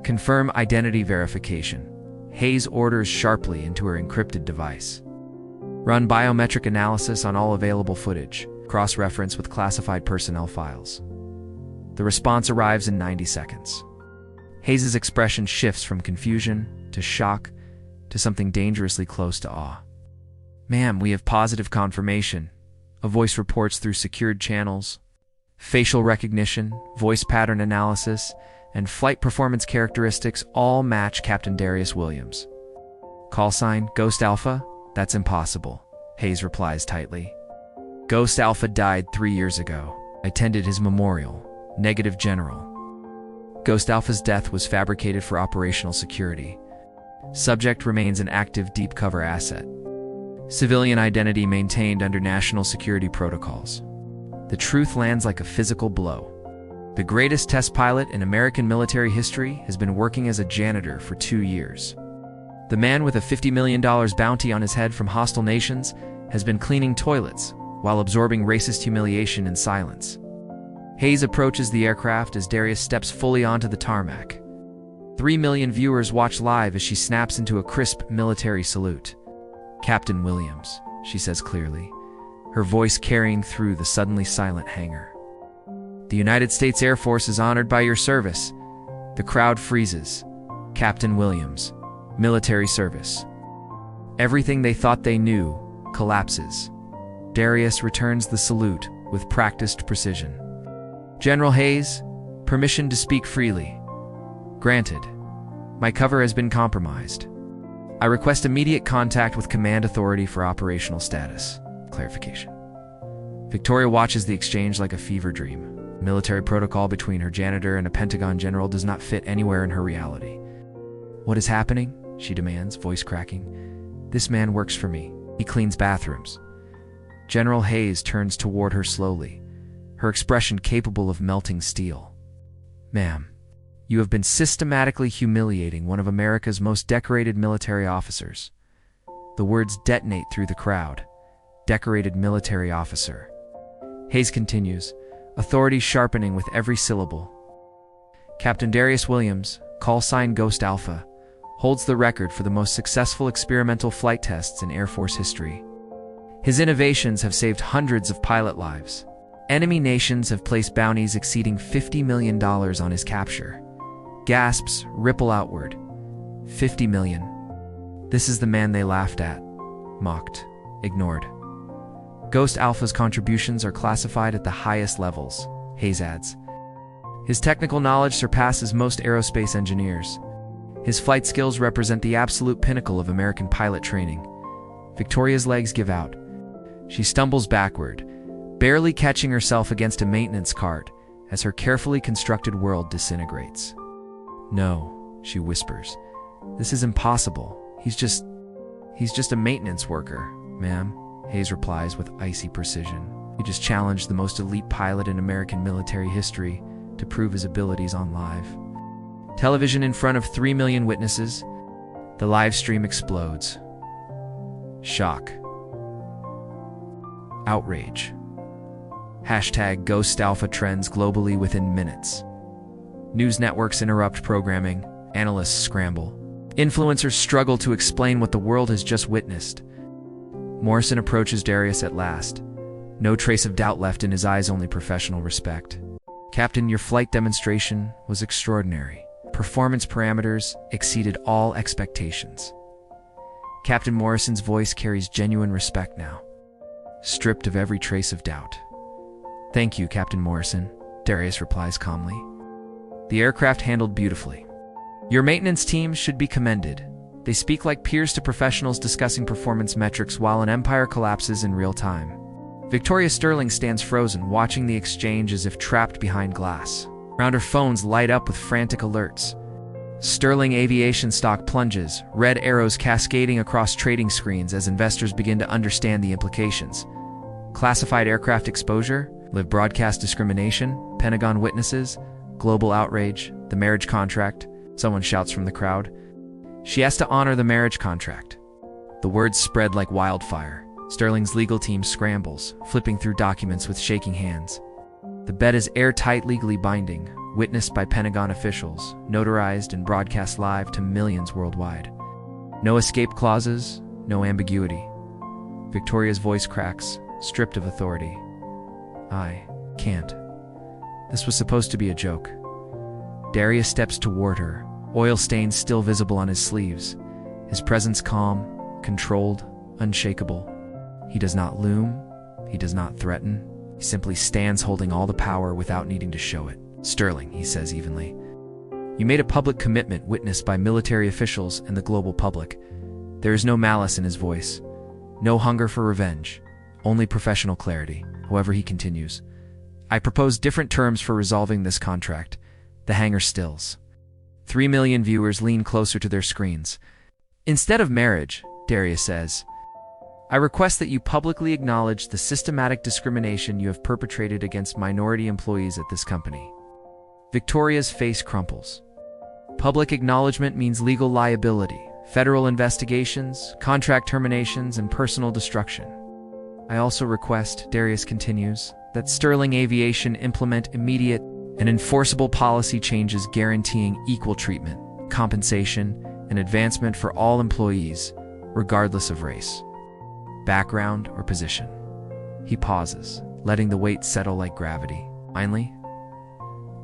Confirm identity verification. Hayes orders sharply into her encrypted device. Run biometric analysis on all available footage, cross-reference with classified personnel files. The response arrives in 90 seconds. Hayes' expression shifts from confusion to shock to something dangerously close to awe. "Ma'am, we have positive confirmation," a voice reports through secured channels. Facial recognition, voice pattern analysis, and flight performance characteristics all match Captain Darius Williams. "Call sign, Ghost Alpha? That's impossible," Hayes replies tightly. "Ghost Alpha died 3 years ago. I attended his memorial. Negative General." Ghost Alpha's death was fabricated for operational security. Subject remains an active deep cover asset. Civilian identity maintained under national security protocols. The truth lands like a physical blow. The greatest test pilot in American military history has been working as a janitor for 2 years. The man with a $50 million bounty on his head from hostile nations has been cleaning toilets while absorbing racist humiliation in silence. Hayes approaches the aircraft as Darius steps fully onto the tarmac. 3 million viewers watch live as she snaps into a crisp military salute. "Captain Williams," she says clearly, her voice carrying through the suddenly silent hangar. "The United States Air Force is honored by your service." The crowd freezes. Captain Williams, military service. Everything they thought they knew collapses. Darius returns the salute with practiced precision. "General Hayes, permission to speak freely." "Granted. My cover has been compromised. I request immediate contact with Command Authority for operational status." Clarification. Victoria watches the exchange like a fever dream. Military protocol between her janitor and a Pentagon general does not fit anywhere in her reality. "What is happening?" she demands, voice cracking. "This man works for me. He cleans bathrooms." General Hayes turns toward her slowly, her expression capable of melting steel. "Ma'am, you have been systematically humiliating one of America's most decorated military officers." The words detonate through the crowd. Decorated military officer. Hayes continues, authority sharpening with every syllable. "Captain Darius Williams, call sign Ghost Alpha, holds the record for the most successful experimental flight tests in Air Force history. His innovations have saved hundreds of pilot lives. Enemy nations have placed bounties exceeding $50 million on his capture." Gasps ripple outward. 50 million. This is the man they laughed at, mocked, ignored. Ghost Alpha's contributions are classified at the highest levels, Hayes adds. His technical knowledge surpasses most aerospace engineers. His flight skills represent the absolute pinnacle of American pilot training. Victoria's legs give out. She stumbles backward, barely catching herself against a maintenance cart as her carefully constructed world disintegrates. "No," she whispers. "This is impossible. He's just a maintenance worker, ma'am," Hayes replies with icy precision. "He just challenged the most elite pilot in American military history to prove his abilities on live." Television in front of 3 million witnesses. The live stream explodes. Shock. Outrage. Hashtag Ghost Alpha trends globally within minutes. News networks interrupt programming. Analysts scramble. Influencers struggle to explain what the world has just witnessed. Morrison approaches Darius at last. No trace of doubt left in his eyes, only professional respect. "Captain, your flight demonstration was extraordinary. Performance parameters exceeded all expectations." Captain Morrison's voice carries genuine respect now, stripped of every trace of doubt. "Thank you, Captain Morrison," Darius replies calmly. "The aircraft handled beautifully. Your maintenance team should be commended. They speak like peers to professionals discussing performance metrics while an empire collapses in real time." Victoria Sterling stands frozen, watching the exchange as if trapped behind glass. Around her phones light up with frantic alerts. Sterling aviation stock plunges, red arrows cascading across trading screens as investors begin to understand the implications. Classified aircraft exposure, live broadcast discrimination, Pentagon witnesses, global outrage, the marriage contract, someone shouts from the crowd. She has to honor the marriage contract. The words spread like wildfire. Sterling's legal team scrambles, flipping through documents with shaking hands. The bet is airtight, legally binding, witnessed by Pentagon officials, notarized and broadcast live to millions worldwide. No escape clauses, no ambiguity. Victoria's voice cracks, stripped of authority. "I can't. This was supposed to be a joke." Darius steps toward her, oil stains still visible on his sleeves. His presence calm, controlled, unshakable. He does not loom, he does not threaten. He simply stands holding all the power without needing to show it. "Sterling," he says evenly, "you made a public commitment witnessed by military officials and the global public." There is no malice in his voice, no hunger for revenge, only professional clarity. However, he continues, "I propose different terms for resolving this contract." The hangar stills. 3 million viewers lean closer to their screens. "Instead of marriage," Darius says, "I request that you publicly acknowledge the systematic discrimination you have perpetrated against minority employees at this company." Victoria's face crumples. Public acknowledgement means legal liability, federal investigations, contract terminations, and personal destruction. I also request, Darius continues, that Sterling Aviation implement immediate and enforceable policy changes guaranteeing equal treatment, compensation, and advancement for all employees, regardless of race, background, or position. He pauses, letting the weight settle like gravity. Finally,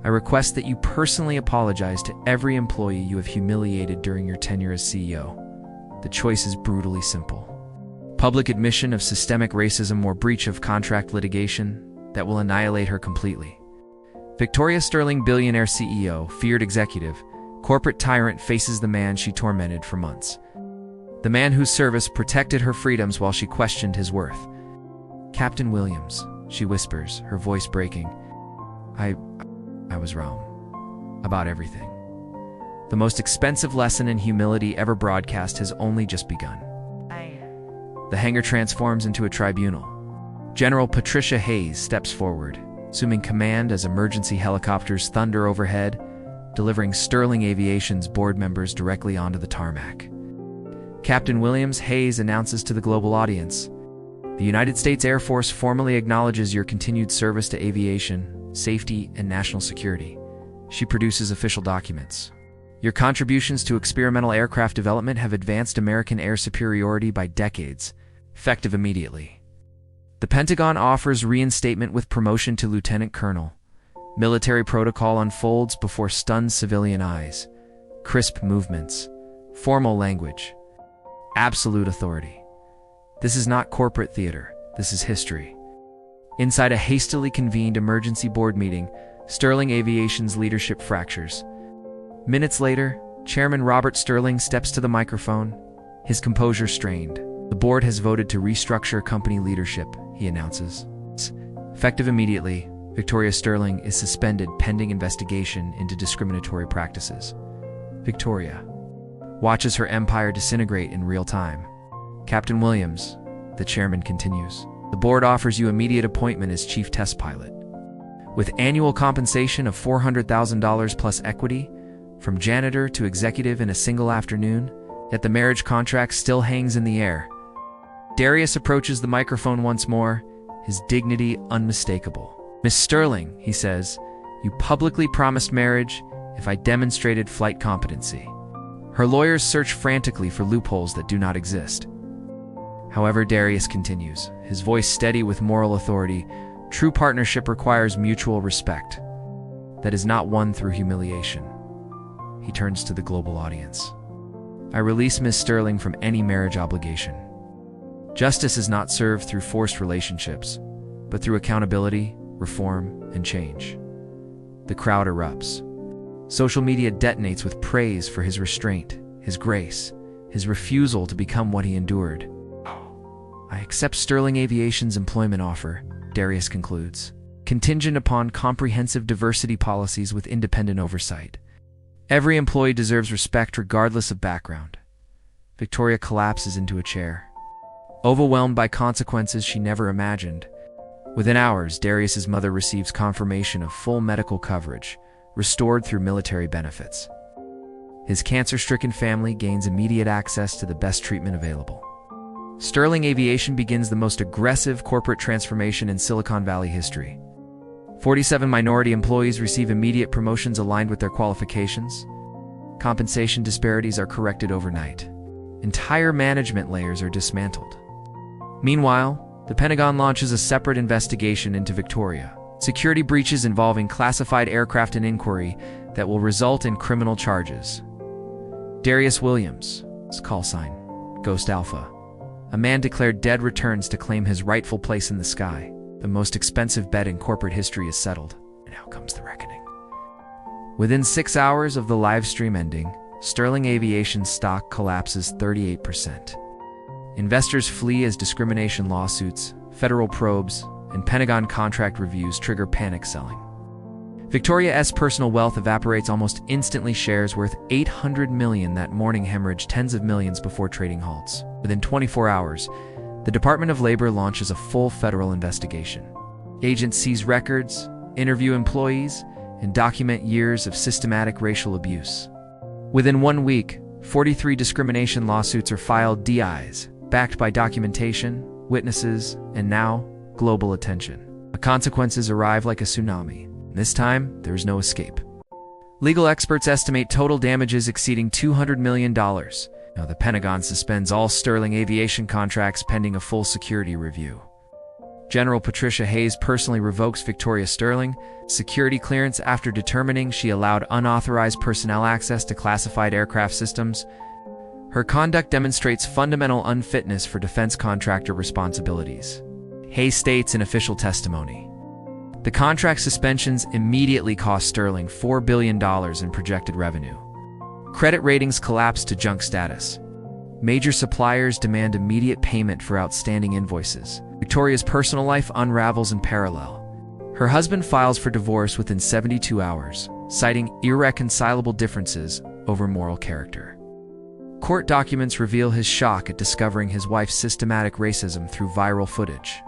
I request that you personally apologize to every employee you have humiliated during your tenure as CEO. The choice is brutally simple. Public admission of systemic racism or breach of contract litigation that will annihilate her completely. Victoria Sterling, billionaire CEO, feared executive, corporate tyrant, faces the man she tormented for months. The man whose service protected her freedoms while she questioned his worth. Captain Williams, she whispers, her voice breaking. I was wrong. About everything. The most expensive lesson in humility ever broadcast has only just begun. The hangar transforms into a tribunal. General Patricia Hayes steps forward, assuming command as emergency helicopters thunder overhead, delivering Sterling Aviation's board members directly onto the tarmac. Captain Williams, Hayes announces to the global audience, "The United States Air Force formally acknowledges your continued service to aviation, safety, and national security." She produces official documents. "Your contributions to experimental aircraft development have advanced American air superiority by decades, effective immediately." The Pentagon offers reinstatement with promotion to lieutenant colonel. Military protocol unfolds before stunned civilian eyes. Crisp movements, formal language, absolute authority. This is not corporate theater, this is history. Inside a hastily convened emergency board meeting, Sterling Aviation's leadership fractures. Minutes later, Chairman Robert Sterling steps to the microphone, his composure strained. "The board has voted to restructure company leadership," he announces. Effective immediately, Victoria Sterling is suspended pending investigation into discriminatory practices. Victoria watches her empire disintegrate in real time. "Captain Williams," the chairman continues, "the board offers you immediate appointment as chief test pilot. With annual compensation of $400,000 plus equity, from janitor to executive in a single afternoon, yet the marriage contract still hangs in the air." Darius approaches the microphone once more, his dignity unmistakable. "Miss Sterling," he says, "you publicly promised marriage if I demonstrated flight competency." Her lawyers search frantically for loopholes that do not exist. However, Darius continues, his voice steady with moral authority. "True partnership requires mutual respect. That is not won through humiliation." He turns to the global audience. "I release Ms. Sterling from any marriage obligation. Justice is not served through forced relationships, but through accountability, reform, and change." The crowd erupts. Social media detonates with praise for his restraint, his grace, his refusal to become what he endured. "I accept Sterling Aviation's employment offer," Darius concludes, "contingent upon comprehensive diversity policies with independent oversight. Every employee deserves respect regardless of background." Victoria collapses into a chair, overwhelmed by consequences she never imagined. Within hours, Darius's mother receives confirmation of full medical coverage, restored through military benefits. His cancer-stricken family gains immediate access to the best treatment available. Sterling Aviation begins the most aggressive corporate transformation in Silicon Valley history. 47 minority employees receive immediate promotions aligned with their qualifications. Compensation disparities are corrected overnight. Entire management layers are dismantled. Meanwhile, the Pentagon launches a separate investigation into Victoria. Security breaches involving classified aircraft and inquiry that will result in criminal charges. Darius Williams, call sign, Ghost Alpha. A man declared dead returns to claim his rightful place in the sky. The most expensive bet in corporate history is settled, and now comes the reckoning. Within 6 hours of the live stream ending, Sterling Aviation stock collapses 38%. Investors flee as discrimination lawsuits, federal probes, and Pentagon contract reviews trigger panic selling. Victoria's personal wealth evaporates almost instantly. Shares worth $800 million that morning hemorrhage tens of millions before trading halts. Within 24 hours, the Department of Labor launches a full federal investigation. Agents seize records, interview employees, and document years of systematic racial abuse. Within 1 week, 43 discrimination lawsuits are filed DIs, backed by documentation, witnesses, and now, global attention. The consequences arrive like a tsunami. This time, there is no escape. Legal experts estimate total damages exceeding $200 million. Now, the Pentagon suspends all Sterling Aviation contracts pending a full security review. General Patricia Hayes personally revokes Victoria Sterling's security clearance after determining she allowed unauthorized personnel access to classified aircraft systems. Her conduct demonstrates fundamental unfitness for defense contractor responsibilities. Hayes states in official testimony, "The contract suspensions immediately cost Sterling $4 billion in projected revenue. Credit ratings collapsed to junk status. Major suppliers demand immediate payment for outstanding invoices. Victoria's personal life unravels in parallel. Her husband files for divorce within 72 hours, citing irreconcilable differences over moral character. Court documents reveal his shock at discovering his wife's systematic racism through viral footage.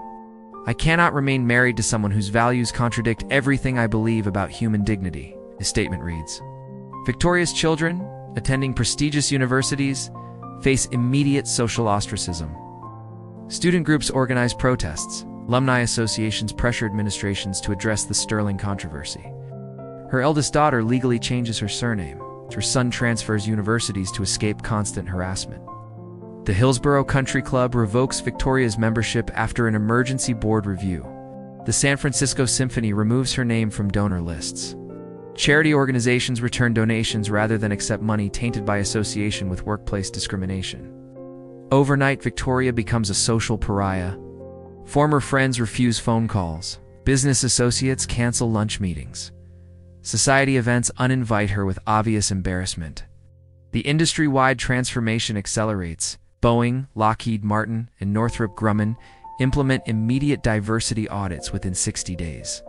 I cannot remain married to someone whose values contradict everything I believe about human dignity," his statement reads. Victoria's children, attending prestigious universities, face immediate social ostracism. Student groups organize protests. Alumni associations pressure administrations to address the Sterling controversy. Her eldest daughter legally changes her surname. Her son transfers universities to escape constant harassment. The Hillsborough Country Club revokes Victoria's membership after an emergency board review. The San Francisco Symphony removes her name from donor lists. Charity organizations return donations rather than accept money tainted by association with workplace discrimination. Overnight, Victoria becomes a social pariah. Former friends refuse phone calls. Business associates cancel lunch meetings. Society events uninvite her with obvious embarrassment. The industry-wide transformation accelerates. Boeing, Lockheed Martin, and Northrop Grumman implement immediate diversity audits within 60 days.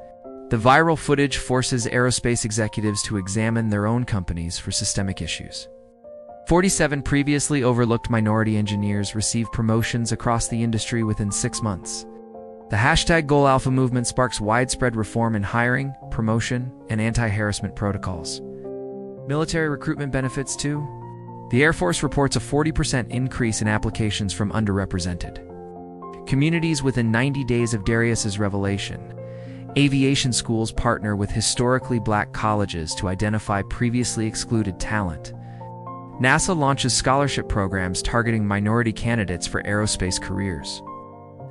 The viral footage forces aerospace executives to examine their own companies for systemic issues. 47 previously overlooked minority engineers receive promotions across the industry within 6 months. The hashtag Goal Alpha movement sparks widespread reform in hiring, promotion, and anti-harassment protocols. Military recruitment benefits too. The Air Force reports a 40% increase in applications from underrepresented communities within 90 days of Darius's revelation. Aviation schools partner with historically black colleges to identify previously excluded talent. NASA launches scholarship programs targeting minority candidates for aerospace careers.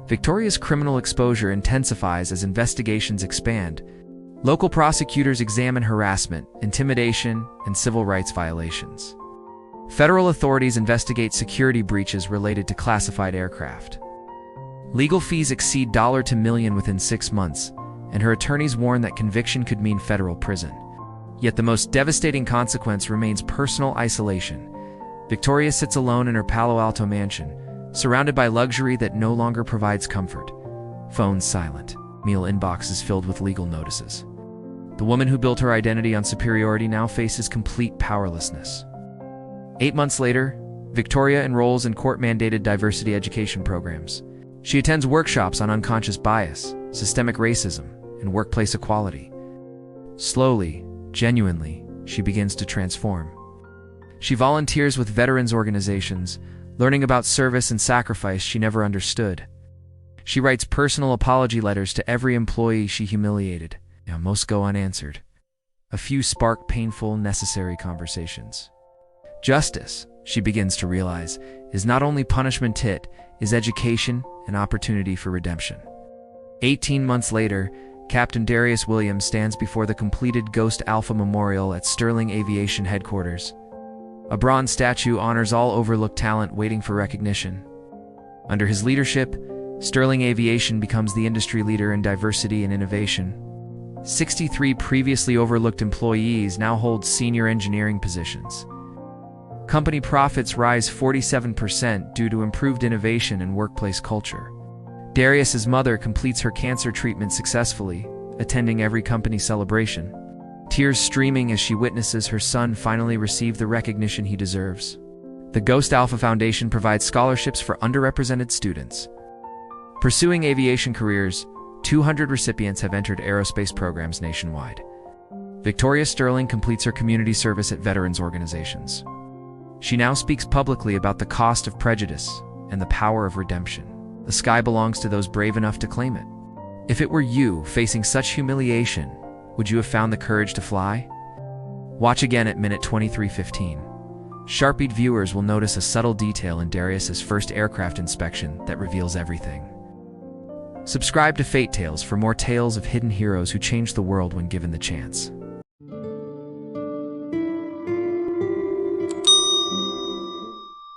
Victoria's criminal exposure intensifies as investigations expand. Local prosecutors examine harassment, intimidation, and civil rights violations. Federal authorities investigate security breaches related to classified aircraft. Legal fees exceed $1 million within 6 months, and her attorneys warn that conviction could mean federal prison. Yet the most devastating consequence remains personal isolation. Victoria sits alone in her Palo Alto mansion, surrounded by luxury that no longer provides comfort. Phones silent, meal inboxes filled with legal notices. The woman who built her identity on superiority now faces complete powerlessness. 8 months later, Victoria enrolls in court-mandated diversity education programs. She attends workshops on unconscious bias, systemic racism, and workplace equality. Slowly, genuinely, she begins to transform. She volunteers with veterans organizations, learning about service and sacrifice she never understood. She writes personal apology letters to every employee she humiliated. Now, most go unanswered. A few spark painful, necessary conversations. Justice, she begins to realize, is not only punishment, it is education and opportunity for redemption. 18 months later, Captain Darius Williams stands before the completed Ghost Alpha Memorial at Sterling Aviation Headquarters. A bronze statue honors all overlooked talent waiting for recognition. Under his leadership, Sterling Aviation becomes the industry leader in diversity and innovation. 63 previously overlooked employees now hold senior engineering positions. Company profits rise 47% due to improved innovation and workplace culture. Darius's mother completes her cancer treatment successfully, attending every company celebration, tears streaming as she witnesses her son finally receive the recognition he deserves. The Ghost Alpha Foundation provides scholarships for underrepresented students. Pursuing aviation careers, 200 recipients have entered aerospace programs nationwide. Victoria Sterling completes her community service at veterans organizations. She now speaks publicly about the cost of prejudice and the power of redemption. The sky belongs to those brave enough to claim it. If it were you facing such humiliation, would you have found the courage to fly? Watch again at minute 23:15. Sharp-eyed viewers will notice a subtle detail in Darius's first aircraft inspection that reveals everything. Subscribe to Fate Tales for more tales of hidden heroes who changed the world when given the chance.